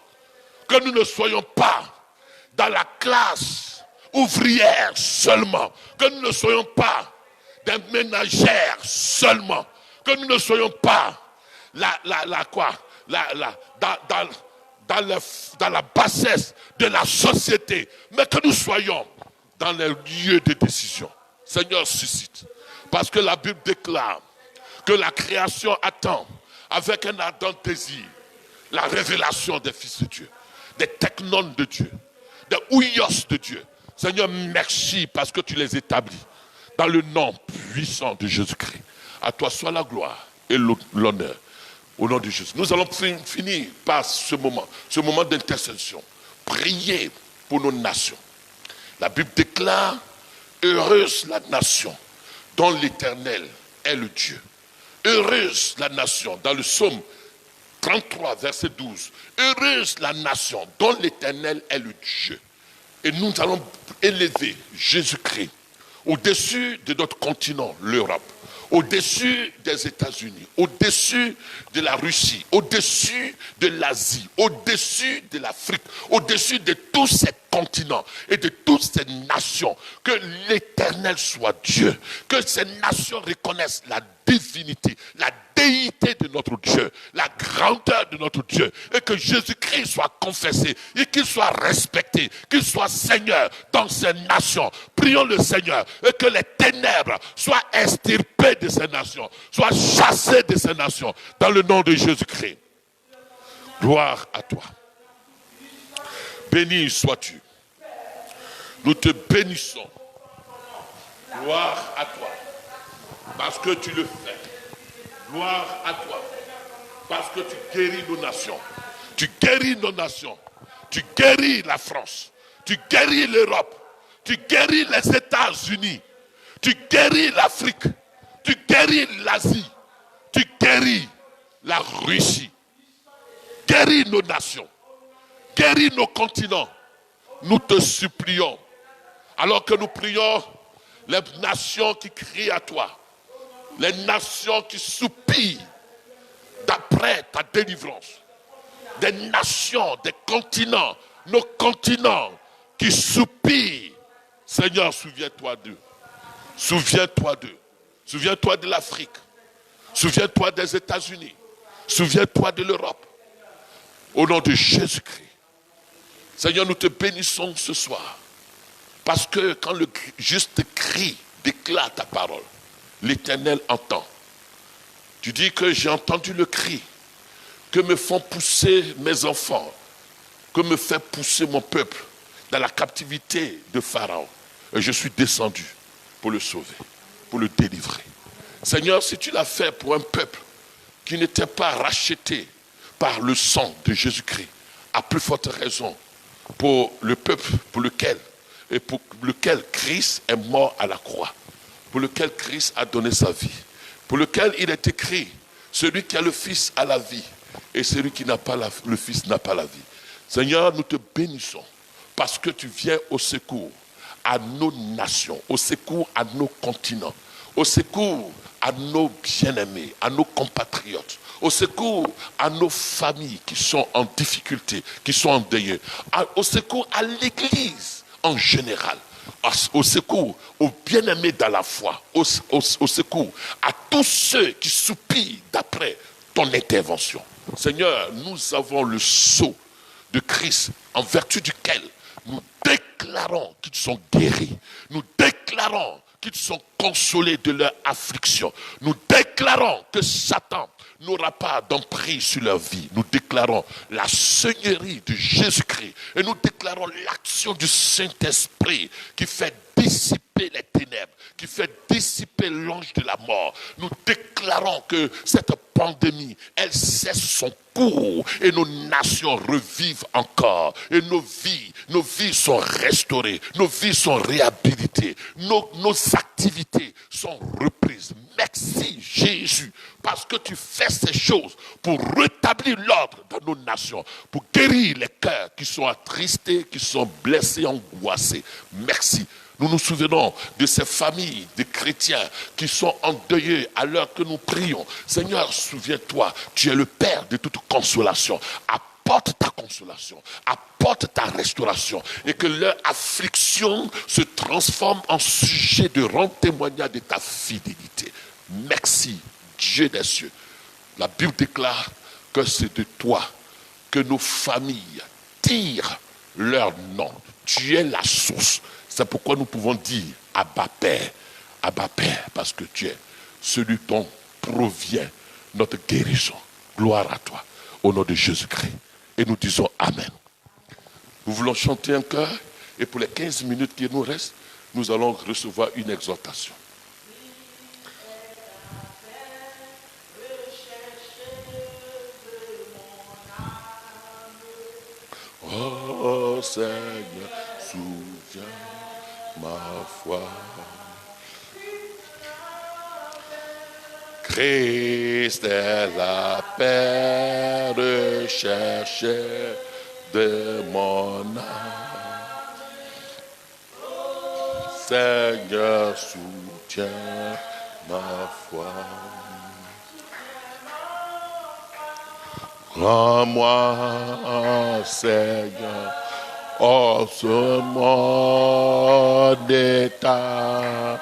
que nous ne soyons pas dans la classe ouvrière seulement, que nous ne soyons pas des ménagères seulement, que nous ne soyons pas dans la bassesse de la société, mais que nous soyons dans les lieux de décision. Seigneur, suscite. Parce que la Bible déclare que la création attend avec un ardent désir la révélation des fils de Dieu, des technones de Dieu, des ouïos de Dieu. Seigneur, merci parce que tu les établis dans le nom puissant de Jésus-Christ. À toi soit la gloire et l'honneur au nom de Jésus. Nous allons finir par ce moment d'intercession. Priez pour nos nations. La Bible déclare, heureuse la nation dont l'Éternel est le Dieu. Heureuse la nation, dans le psaume 33, verset 12. Heureuse la nation dont l'Éternel est le Dieu. Et nous allons élever Jésus-Christ au-dessus de notre continent, l'Europe, au-dessus des États-Unis, au-dessus de la Russie, au-dessus de l'Asie, au-dessus de l'Afrique, au-dessus de tous ces continents et de toutes ces nations. Que l'Éternel soit Dieu, que ces nations reconnaissent la divinité, la déité de notre Dieu, la grandeur de notre Dieu, et que Jésus-Christ soit confessé, et qu'il soit respecté, qu'il soit Seigneur dans ces nations. Prions le Seigneur, et que les ténèbres soient extirpées de ces nations, soient chassées de ces nations, dans le nom de Jésus-Christ. Gloire à toi. Béni sois-tu. Nous te bénissons. Gloire à toi. Parce que tu le fais. Gloire à toi. Parce que tu guéris nos nations. Tu guéris nos nations. Tu guéris la France. Tu guéris l'Europe. Tu guéris les États-Unis. Tu guéris l'Afrique. Tu guéris l'Asie. Tu guéris la Russie. Guéris nos nations. Guéris nos continents. Nous te supplions. Alors que nous prions, les nations qui crient à toi, les nations qui soupirent d'après ta délivrance, des nations, des continents, nos continents qui soupirent. Seigneur, souviens-toi d'eux. Souviens-toi d'eux. Souviens-toi de l'Afrique. Souviens-toi des États-Unis. Souviens-toi de l'Europe. Au nom de Jésus-Christ. Seigneur, nous te bénissons ce soir. Parce que quand le juste cri déclare ta parole, l'Éternel entend. Tu dis que j'ai entendu le cri que me font pousser mes enfants, que me fait pousser mon peuple dans la captivité de Pharaon. Et je suis descendu pour le sauver, pour le délivrer. Seigneur, si tu l'as fait pour un peuple qui n'était pas racheté par le sang de Jésus-Christ, à plus forte raison pour le peuple pour lequel Christ est mort à la croix, pour lequel Christ a donné sa vie, pour lequel il est écrit, celui qui a le Fils a la vie, et celui qui n'a pas le Fils n'a pas la vie. Seigneur, nous te bénissons, parce que tu viens au secours à nos nations, au secours à nos continents, au secours à nos bien-aimés, à nos compatriotes, au secours à nos familles qui sont en difficulté, qui sont endeuillées, au secours à l'Église en général, au secours aux bien-aimés dans la foi, au secours à tous ceux qui soupirent d'après ton intervention. Seigneur, nous avons le sceau de Christ en vertu duquel nous déclarons qu'ils sont guéris. Nous déclarons qu'ils sont consolés de leur affliction. Nous déclarons que Satan n'aura pas d'emprise sur leur vie. Nous déclarons la seigneurie de Jésus-Christ. Et nous déclarons l'action du Saint-Esprit qui fait dissiper les ténèbres, qui fait dissiper l'ange de la mort. Nous déclarons que cette pandémie, elle cesse son cours et nos nations revivent encore. Et nos vies sont restaurées, nos vies sont réhabilitées, nos activités sont reprises. Merci Jésus, parce que tu fais ces choses pour rétablir l'ordre dans nos nations, pour guérir les cœurs qui sont attristés, qui sont blessés, angoissés. Merci. Nous nous souvenons de ces familles de chrétiens qui sont endeuillés à l'heure que nous prions. Seigneur, souviens-toi, tu es le Père de toute consolation. Apporte ta consolation, apporte ta restauration et que leur affliction se transforme en sujet de rendre témoignage de ta fidélité. Merci, Dieu des cieux. La Bible déclare que c'est de toi que nos familles tirent leur nom. Tu es la source. C'est pourquoi nous pouvons dire Abba Père, parce que tu es celui dont provient notre guérison. Gloire à toi, au nom de Jésus-Christ. Et nous disons Amen. Nous voulons chanter un chœur et pour les 15 minutes qui nous restent, nous allons recevoir une exhortation. Oh Seigneur, soutient ma foi. Christ est la paix recherchée de mon âme. Seigneur, soutiens ma foi. Rends-moi, Seigneur, oh, ce mon état.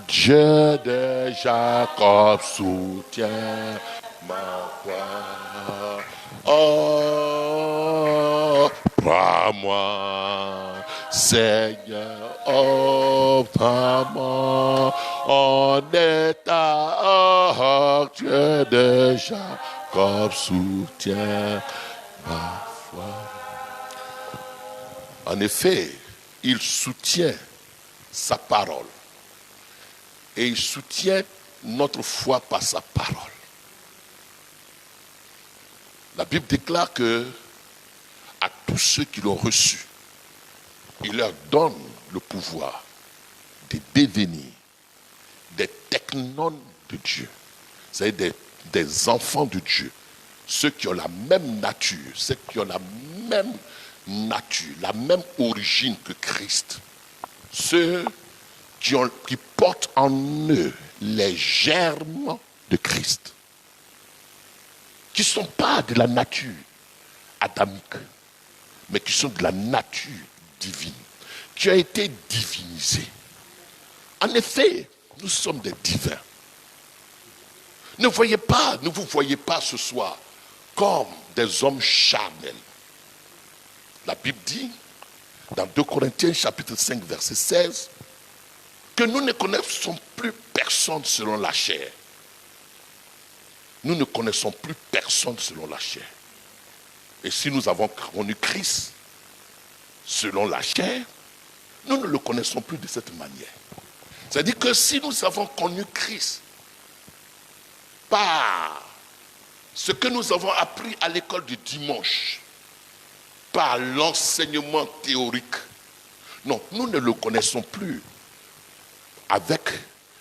Dieu de Jacob soutient ma foi. Oh, prends-moi, Seigneur, oh, prends-moi en état. Oh, Dieu de Jacob soutient ma foi. En effet, il soutient sa parole. Et il soutient notre foi par sa parole. La Bible déclare que à tous ceux qui l'ont reçu, il leur donne le pouvoir de devenir des technones de Dieu. C'est-à-dire des enfants de Dieu. Ceux qui ont la même nature, ceux qui ont la même nature, la même origine que Christ. Ceux qui portent en eux les germes de Christ, qui ne sont pas de la nature adamique, mais qui sont de la nature divine, qui a été divinisée. En effet, nous sommes des divins. Ne vous voyez pas ce soir comme des hommes charnels. La Bible dit, dans 2 Corinthiens chapitre 5, verset 16, que nous ne connaissons plus personne selon la chair. Nous ne connaissons plus personne selon la chair. Et si nous avons connu Christ selon la chair, nous ne le connaissons plus de cette manière. C'est-à-dire que si nous avons connu Christ par ce que nous avons appris à l'école du dimanche, par l'enseignement théorique, non, nous ne le connaissons plus avec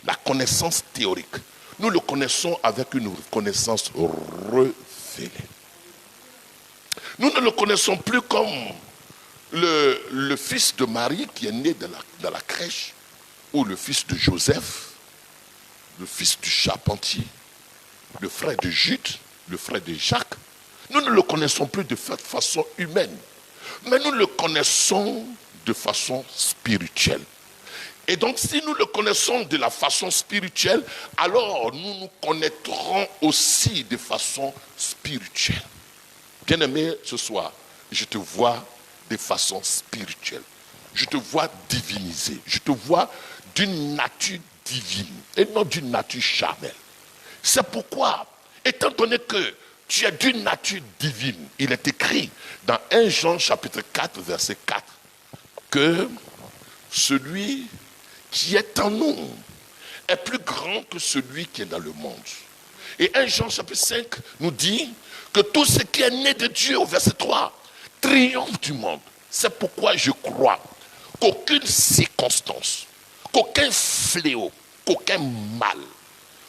la connaissance théorique. Nous le connaissons avec une connaissance révélée. Nous ne le connaissons plus comme le fils de Marie qui est né dans la crèche, ou le fils de Joseph, le fils du charpentier, le frère de Jude, le frère de Jacques. Nous ne le connaissons plus de façon humaine, mais nous le connaissons de façon spirituelle. Et donc, si nous le connaissons de la façon spirituelle, alors nous nous connaîtrons aussi de façon spirituelle. Bien-aimé, ce soir, je te vois de façon spirituelle. Je te vois divinisé. Je te vois d'une nature divine et non d'une nature charnelle. C'est pourquoi, étant donné que tu es d'une nature divine, il est écrit dans 1 Jean chapitre 4, verset 4, que celui qui est en nous est plus grand que celui qui est dans le monde. Et 1 Jean chapitre 5 nous dit que tout ce qui est né de Dieu, au verset 3, triomphe du monde. C'est pourquoi je crois qu'aucune circonstance, qu'aucun fléau, qu'aucun mal,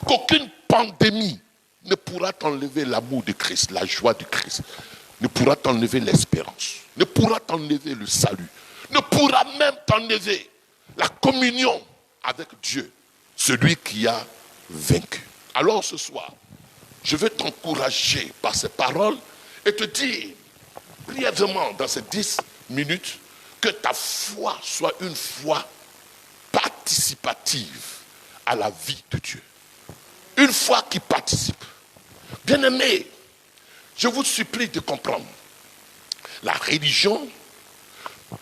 qu'aucune pandémie ne pourra t'enlever l'amour de Christ, la joie de Christ, ne pourra t'enlever l'espérance, ne pourra t'enlever le salut, ne pourra même t'enlever la communion avec Dieu, celui qui a vaincu. Alors ce soir, je veux t'encourager par ces paroles et te dire brièvement dans ces 10 minutes que ta foi soit une foi participative à la vie de Dieu. Une foi qui participe. Bien-aimés, je vous supplie de comprendre. La religion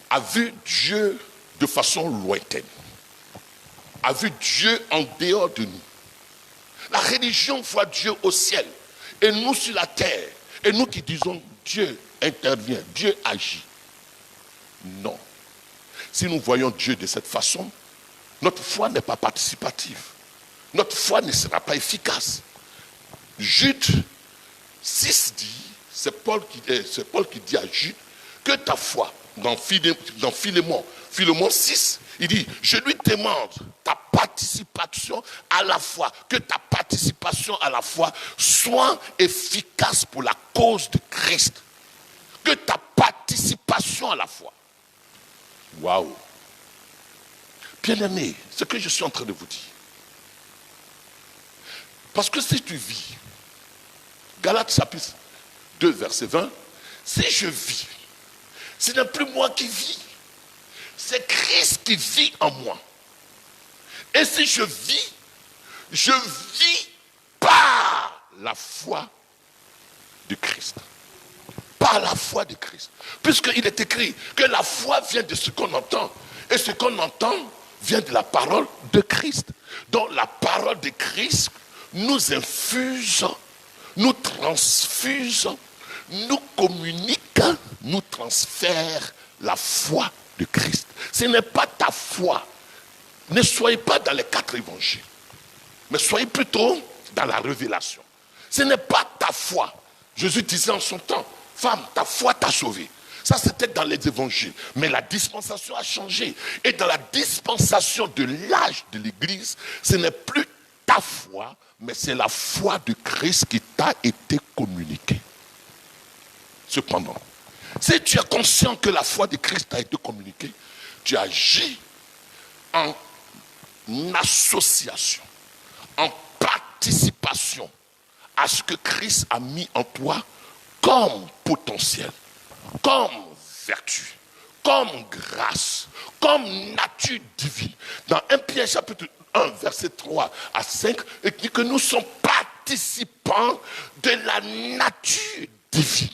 a vu Dieu de façon lointaine. A vu Dieu en dehors de nous. La religion voit Dieu au ciel et nous sur la terre. Et nous qui disons Dieu intervient, Dieu agit. Non. Si nous voyons Dieu de cette façon, notre foi n'est pas participative. Notre foi ne sera pas efficace. Jude 6 dit, c'est Paul qui dit à Jude, que ta foi, dans Philémon, Philémon 6, il dit, je lui demande ta participation à la foi, que ta participation à la foi soit efficace pour la cause de Christ. Que ta participation à la foi. Waouh! Bien-aimé, ce que je suis en train de vous dire. Parce que si tu vis, Galates chapitre 2, verset 20, si je vis, ce n'est plus moi qui vis, c'est Christ qui vit en moi. Et si je vis par la foi de Christ. Par la foi de Christ. Puisqu'il est écrit que la foi vient de ce qu'on entend. Et ce qu'on entend vient de la parole de Christ. Donc la parole de Christ nous infuse, nous transfuse, nous communique, nous transfère la foi de Christ. Ce n'est pas ta foi. Ne soyez pas dans les 4 évangiles, mais soyez plutôt dans la révélation. Ce n'est pas ta foi. Jésus disait en son temps, femme, ta foi t'a sauvée. Ça, c'était dans les évangiles. Mais la dispensation a changé. Et dans la dispensation de l'âge de l'Église, ce n'est plus ta foi, mais c'est la foi de Christ qui t'a été communiquée. Cependant, si tu es conscient que la foi de Christ t'a été communiquée, tu agis en association, en participation à ce que Christ a mis en toi comme potentiel, comme vertu, comme grâce, comme nature divine. Dans 1 Pierre chapitre 1, verset 3 à 5, il dit que nous sommes participants de la nature divine.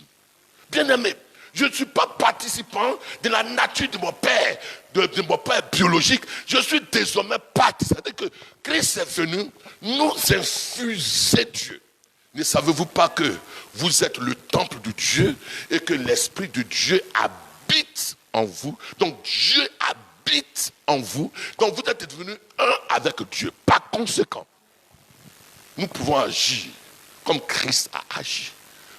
Bien-aimé, je ne suis pas participant de la nature de mon père, de mon père biologique. Je suis désormais participant. C'est-à-dire que Christ est venu nous infuser Dieu. Ne savez-vous pas que vous êtes le temple de Dieu et que l'Esprit de Dieu habite en vous? Donc Dieu habite en vous. Donc vous êtes devenus un avec Dieu. Par conséquent, nous pouvons agir comme Christ a agi.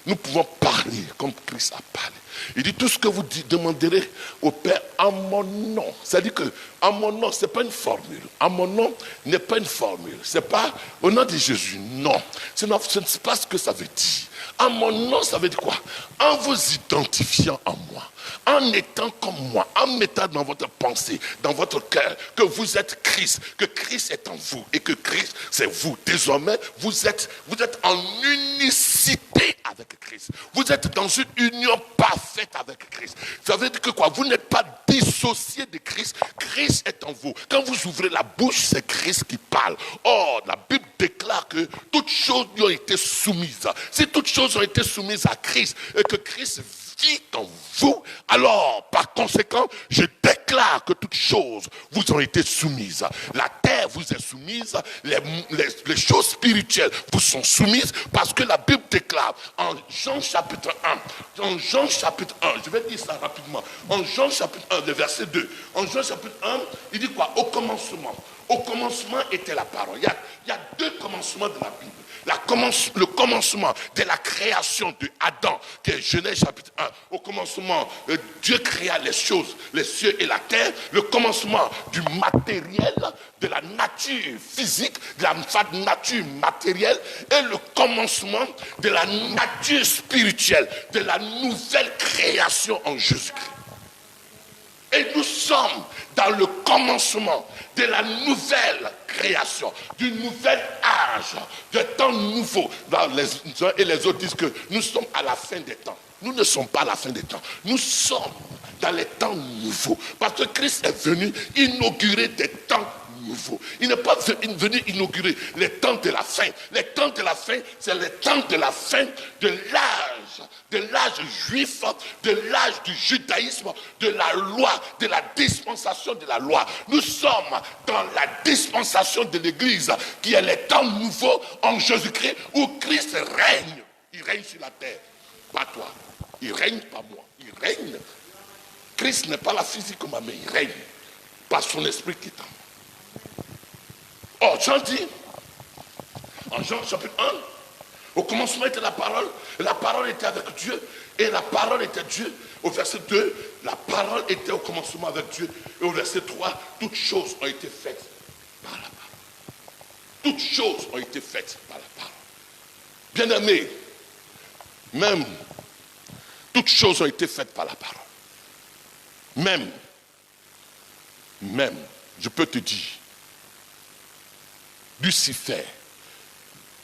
Nous pouvons parler comme Christ a parlé. Il dit tout ce que vous demanderez au Père en mon nom. C'est-à-dire que en mon nom, ce n'est pas une formule. En mon nom n'est pas une formule. Ce n'est pas au nom de Jésus. Non. Ce n'est pas ce que ça veut dire. En mon nom, ça veut dire quoi? En vous identifiant en moi. En étant comme moi, en mettant dans votre pensée, dans votre cœur, que vous êtes Christ, que Christ est en vous et que Christ c'est vous. Désormais, vous êtes en unicité avec Christ. Vous êtes dans une union parfaite avec Christ. Ça veut dire que quoi? Vous n'êtes pas dissocié de Christ. Christ est en vous. Quand vous ouvrez la bouche, c'est Christ qui parle. Or, la Bible déclare que toutes choses lui ont été soumises. Si toutes choses ont été soumises à Christ et que Christ vit en vous, alors par conséquent je déclare que toutes choses vous ont été soumises. La terre vous est soumise, les choses spirituelles vous sont soumises, parce que la Bible déclare en Jean chapitre 1, je vais dire ça rapidement, en Jean chapitre 1, le verset 2, en Jean chapitre 1, il dit quoi? Au commencement était la parole. Il y a 2 commencements de la Bible. Le commencement de la création de Adam, qui est Genèse chapitre 1. Au commencement, Dieu créa les choses, les cieux et la terre. Le commencement du matériel, de la nature physique, de la nature matérielle, et le commencement de la nature spirituelle, de la nouvelle création en Jésus-Christ. Et nous sommes dans le commencement de la nouvelle création, du nouvel âge, de temps nouveau. Les uns et les autres disent que nous sommes à la fin des temps. Nous ne sommes pas à la fin des temps. Nous sommes dans les temps nouveaux. Parce que Christ est venu inaugurer des temps nouveaux. Il n'est pas venu inaugurer les temps de la fin. Les temps de la fin, c'est les temps de la fin de l'âge juif, de l'âge du judaïsme, de la loi, de la dispensation de la loi. Nous sommes dans la dispensation de l'Église, qui est les temps nouveaux en Jésus-Christ, où Christ règne. Il règne sur la terre, pas toi. Il règne, pas moi. Il règne. Christ n'est pas la physique comme mais il règne par son esprit qui est en moi. Or, Jean dit, en Jean chapitre 1, Au commencement était la parole était avec Dieu, et la parole était Dieu. Au verset 2, la parole était au commencement avec Dieu. Et au verset 3, toutes choses ont été faites par la parole. Toutes choses ont été faites par la parole. Bien-aimés, même, toutes choses ont été faites par la parole. Même, je peux te dire, Lucifer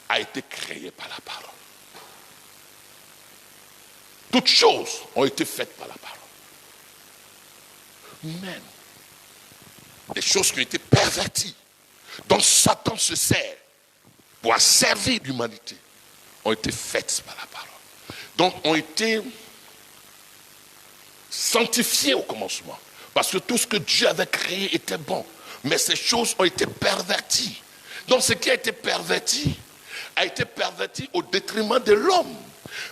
a été créé par la parole. Toutes choses ont été faites par la parole. Même les choses qui ont été perverties, dont Satan se sert pour asservir l'humanité, ont été faites par la parole. Donc ont été sanctifiées au commencement. Parce que tout ce que Dieu avait créé était bon. Mais ces choses ont été perverties. Donc ce qui a été perverti au détriment de l'homme.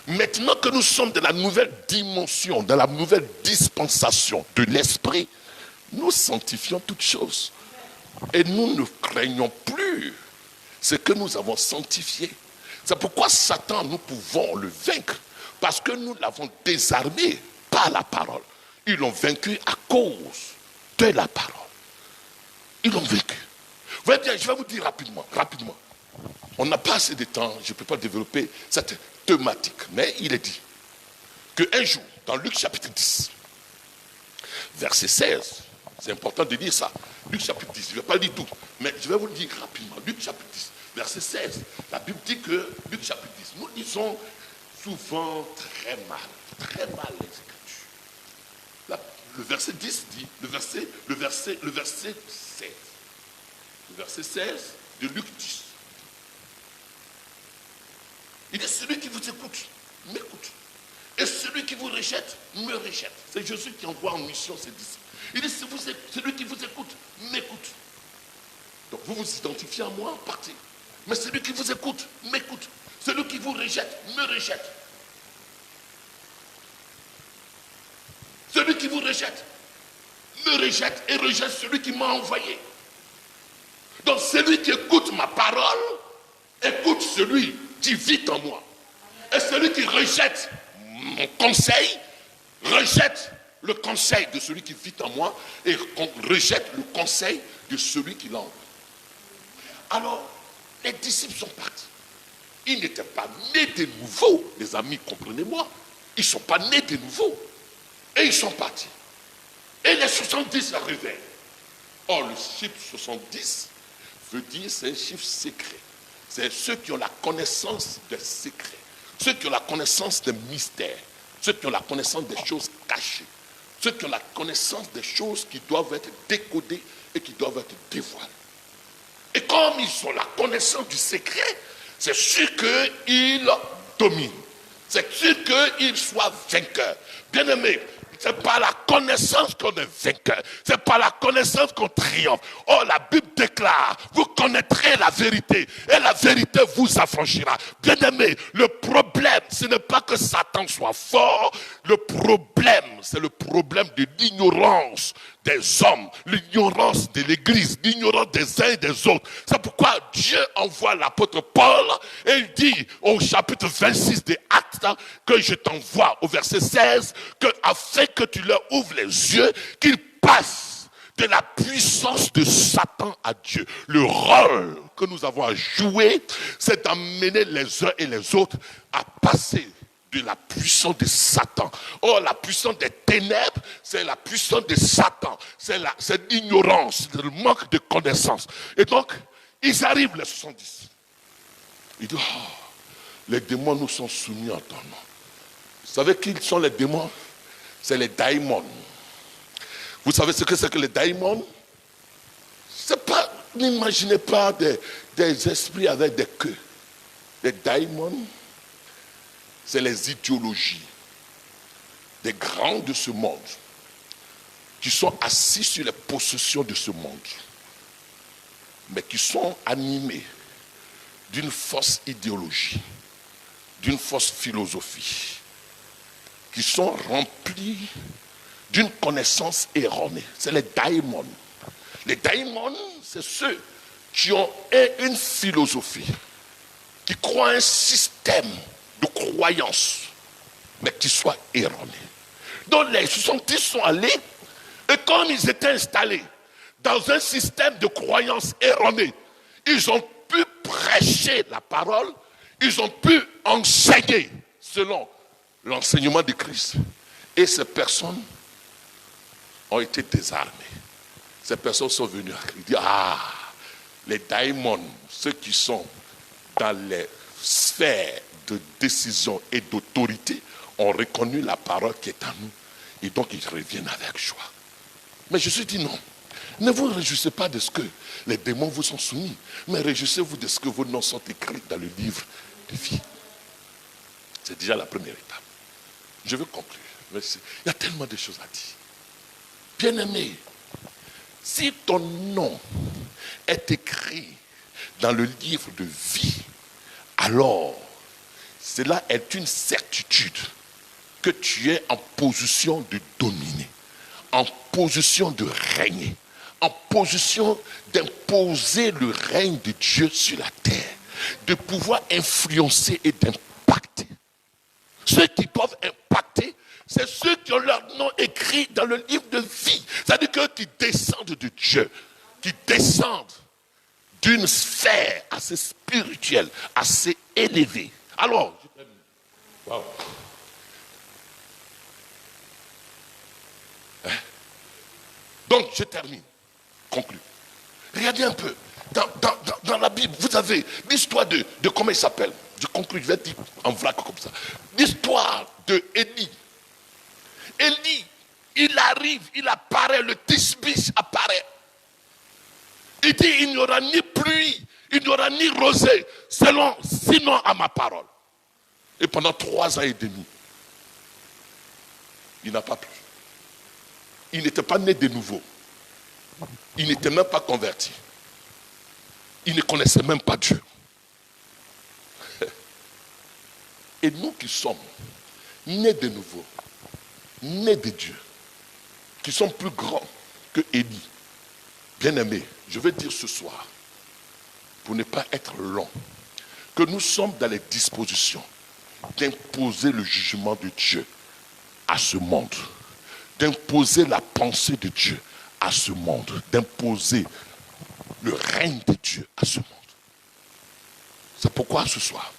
Maintenant que nous sommes dans la nouvelle dimension, dans la nouvelle dispensation de l'esprit, nous sanctifions toutes choses. Et nous ne craignons plus ce que nous avons sanctifié. C'est pourquoi Satan, nous pouvons le vaincre. Parce que nous l'avons désarmé par la parole. Ils l'ont vaincu à cause de la parole. Ils l'ont vaincu. Vous voyez bien, je vais vous dire rapidement. On n'a pas assez de temps, je ne peux pas développer cette thématique. Mais il est dit qu'un jour, dans Luc chapitre 10, verset 16, c'est important de dire ça. Luc chapitre 10, je ne vais pas dire tout, mais je vais vous le dire rapidement. Luc chapitre 10, verset 16, la Bible dit que, Luc chapitre 10, nous lisons souvent très mal les Écritures. Le verset 10 dit, le verset 16. Le verset 16 de Luc 10. Il dit, celui qui vous écoute, m'écoute. Et celui qui vous rejette, me rejette. C'est Jésus qui envoie en mission ses disciples. Il dit, celui qui vous écoute, m'écoute. Donc vous vous identifiez à moi, partez. Mais celui qui vous écoute, m'écoute. Celui qui vous rejette, me rejette. Celui qui vous rejette, me rejette et rejette celui qui m'a envoyé. Donc celui qui écoute ma parole, écoute celui qui vit en moi. Et celui qui rejette mon conseil, rejette le conseil de celui qui vit en moi et rejette le conseil de celui qui l'a envoyé. Alors, les disciples sont partis. Ils n'étaient pas nés de nouveau, les amis, comprenez-moi. Ils ne sont pas nés de nouveau. Et ils sont partis. Et les 70 arrivaient. Or, le chiffre 70 veut dire c'est un chiffre secret. C'est ceux qui ont la connaissance des secrets. Ceux qui ont la connaissance des mystères. Ceux qui ont la connaissance des choses cachées. Ceux qui ont la connaissance des choses qui doivent être décodées et qui doivent être dévoilées. Et comme ils ont la connaissance du secret, c'est sûr qu'ils dominent. C'est sûr qu'ils soient vainqueurs. Bien-aimés, c'est par la connaissance qu'on est vainqueur. C'est par la connaissance qu'on triomphe. Oh, la Bible déclare, vous connaîtrez la vérité et la vérité vous affranchira. Bien-aimés, le problème, ce n'est pas que Satan soit fort. Le problème, c'est le problème de l'ignorance des hommes, l'ignorance de l'Église, l'ignorance des uns et des autres. C'est pourquoi Dieu envoie l'apôtre Paul et il dit au chapitre 26 des Actes que je t'envoie au verset 16 que afin que tu leur ouvres les yeux, qu'ils passent de la puissance de Satan à Dieu. Le rôle que nous avons à jouer, c'est d'amener les uns et les autres à passer de la puissance de Satan. Oh, la puissance des ténèbres, c'est la puissance de Satan. C'est l'ignorance, c'est le manque de connaissance. Et donc, ils arrivent les 70. Ils disent, oh, les démons nous sont soumis en ton nom. Vous savez qui sont les démons? C'est les daimons. Vous savez ce que c'est que les daimons? C'est pas, n'imaginez pas des esprits avec des queues. Les daimons, c'est les idéologies des grands de ce monde qui sont assis sur les possessions de ce monde, mais qui sont animés d'une fausse idéologie, d'une fausse philosophie, qui sont remplis d'une connaissance erronée. C'est les daimons. Les daimons, c'est ceux qui ont une philosophie, qui croient à un système de croyance, mais qui soit erroné. Donc les 70 sont allés, et comme ils étaient installés dans un système de croyance erroné, ils ont pu prêcher la parole, ils ont pu enseigner selon l'enseignement de Christ. Et ces personnes ont été désarmées. Ces personnes sont venues dire, les daimons, ceux qui sont dans les sphères de décision et d'autorité, ont reconnu la parole qui est en nous. Et donc ils reviennent avec joie. Mais je suis dit non. Ne vous réjouissez pas de ce que les démons vous sont soumis, mais réjouissez-vous de ce que vos noms sont écrits dans le livre de vie. C'est déjà la première étape. Je veux conclure. Il y a tellement de choses à dire. Bien-aimé, si ton nom est écrit dans le livre de vie, alors cela est une certitude que tu es en position de dominer, en position de régner, en position d'imposer le règne de Dieu sur la terre, de pouvoir influencer et d'impacter. Ceux qui doivent impacter, c'est ceux qui ont leur nom écrit dans le livre de vie. C'est-à-dire qu'eux qui descendent de Dieu, qui descendent d'une sphère assez spirituelle, assez élevée. Alors, wow. Donc, je termine, conclue. Regardez un peu, dans la Bible, vous avez l'histoire de comment il s'appelle. Je conclue, je vais dire en vrac comme ça. L'histoire de Élie. Élie, il arrive, il apparaît, le tisbis apparaît. Il dit, il n'y aura ni pluie, il n'y aura ni rosée, sinon à ma parole. Et pendant 3 ans et demi, il n'a pas plu. Il n'était pas né de nouveau. Il n'était même pas converti. Il ne connaissait même pas Dieu. Et nous qui sommes nés de nouveau, nés de Dieu, qui sommes plus grands que Élie, bien-aimés, je veux dire ce soir, pour ne pas être long, que nous sommes dans les dispositions d'imposer le jugement de Dieu à ce monde, d'imposer la pensée de Dieu à ce monde, d'imposer le règne de Dieu à ce monde. C'est pourquoi ce soir,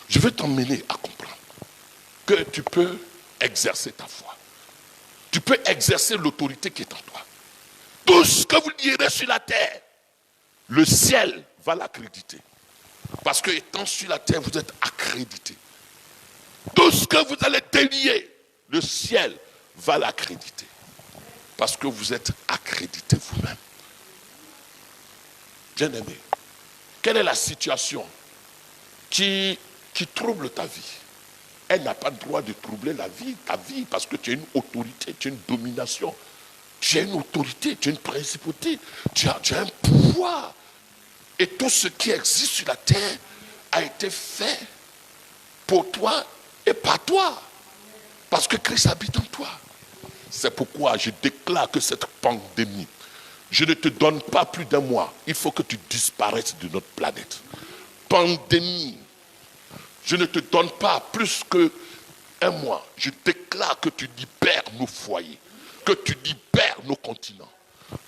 je veux t'emmener à comprendre que tu peux exercer ta foi. Tu peux exercer l'autorité qui est en toi. Tout ce que vous direz sur la terre, le ciel va l'accréditer. Parce que étant sur la terre, vous êtes accrédité. Tout ce que vous allez délier, le ciel va l'accréditer. Parce que vous êtes accrédité vous-même. Bien-aimé, quelle est la situation qui trouble ta vie? Elle n'a pas le droit de troubler ta vie, parce que tu as une autorité, tu as une domination, tu as une autorité, tu as une principauté, tu as un pouvoir. Et tout ce qui existe sur la terre a été fait pour toi et par toi. Parce que Christ habite en toi. C'est pourquoi je déclare que cette pandémie, je ne te donne pas plus d'1 mois. Il faut que tu disparaisses de notre planète. Pandémie, je ne te donne pas plus que 1 mois. Je déclare que tu libères nos foyers, que tu libères nos continents.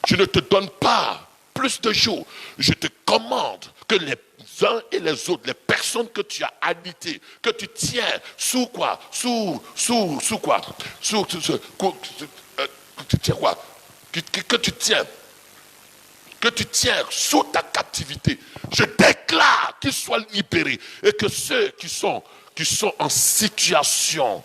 Je ne te donne pas plus de jours. Je te commande que les uns et les autres, les personnes que tu as habitées, que tu tiens sous quoi? Sous quoi? Que tu tiens sous ta captivité. Je déclare qu'ils soient libérés et que ceux qui sont en situation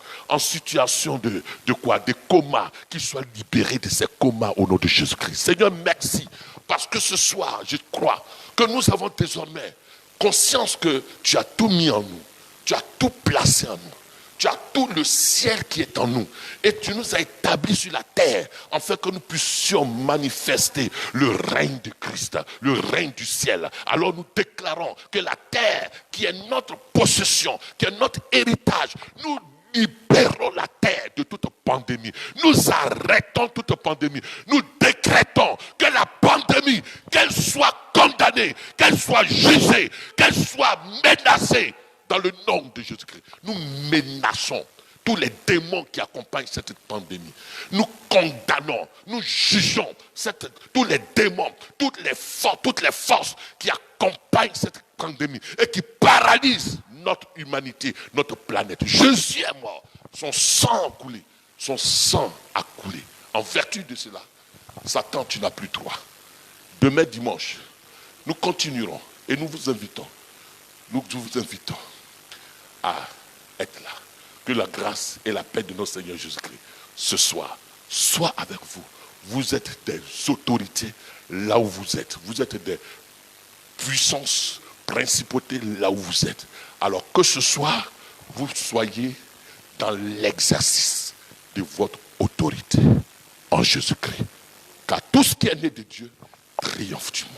de quoi? De coma, qu'ils soient libérés de ces comas au nom de Jésus-Christ. Seigneur, merci. Parce que ce soir, je crois que nous avons désormais conscience que tu as tout mis en nous. Tu as tout placé en nous. Tu as tout le ciel qui est en nous. Et tu nous as établis sur la terre afin que nous puissions manifester le règne de Christ, le règne du ciel. Alors nous déclarons que la terre qui est notre possession, qui est notre héritage, nous libérons la terre de toute pandémie. Nous arrêtons toute pandémie. Nous décrétons que la pandémie, qu'elle soit condamnée condamnée, qu'elle soit jugée, qu'elle soit menacée dans le nom de Jésus-Christ. Nous menaçons tous les démons qui accompagnent cette pandémie. Nous condamnons, nous jugeons tous les démons, toutes les forces qui accompagnent cette pandémie et qui paralysent notre humanité, notre planète. Jésus est mort, son sang a coulé, son sang a coulé. En vertu de cela, Satan, tu n'as plus droit. Demain dimanche, nous continuerons et nous vous invitons à être là. Que la grâce et la paix de notre Seigneur Jésus-Christ ce soir soit avec vous. Vous êtes des autorités là où vous êtes. Vous êtes des puissances, principautés là où vous êtes. Alors que ce soir, vous soyez dans l'exercice de votre autorité en Jésus-Christ. Car tout ce qui est né de Dieu triomphe du monde.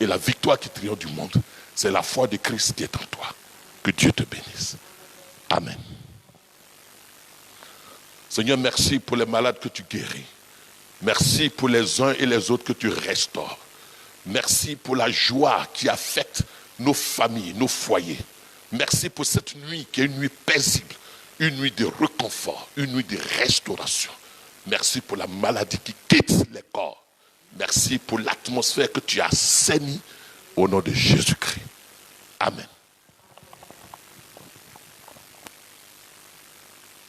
Et la victoire qui triomphe du monde, c'est la foi de Christ qui est en toi. Que Dieu te bénisse. Amen. Seigneur, merci pour les malades que tu guéris. Merci pour les uns et les autres que tu restaures. Merci pour la joie qui affecte nos familles, nos foyers. Merci pour cette nuit qui est une nuit paisible, une nuit de réconfort, une nuit de restauration. Merci pour la maladie qui quitte les corps. Merci pour l'atmosphère que tu as assainie au nom de Jésus-Christ. Amen.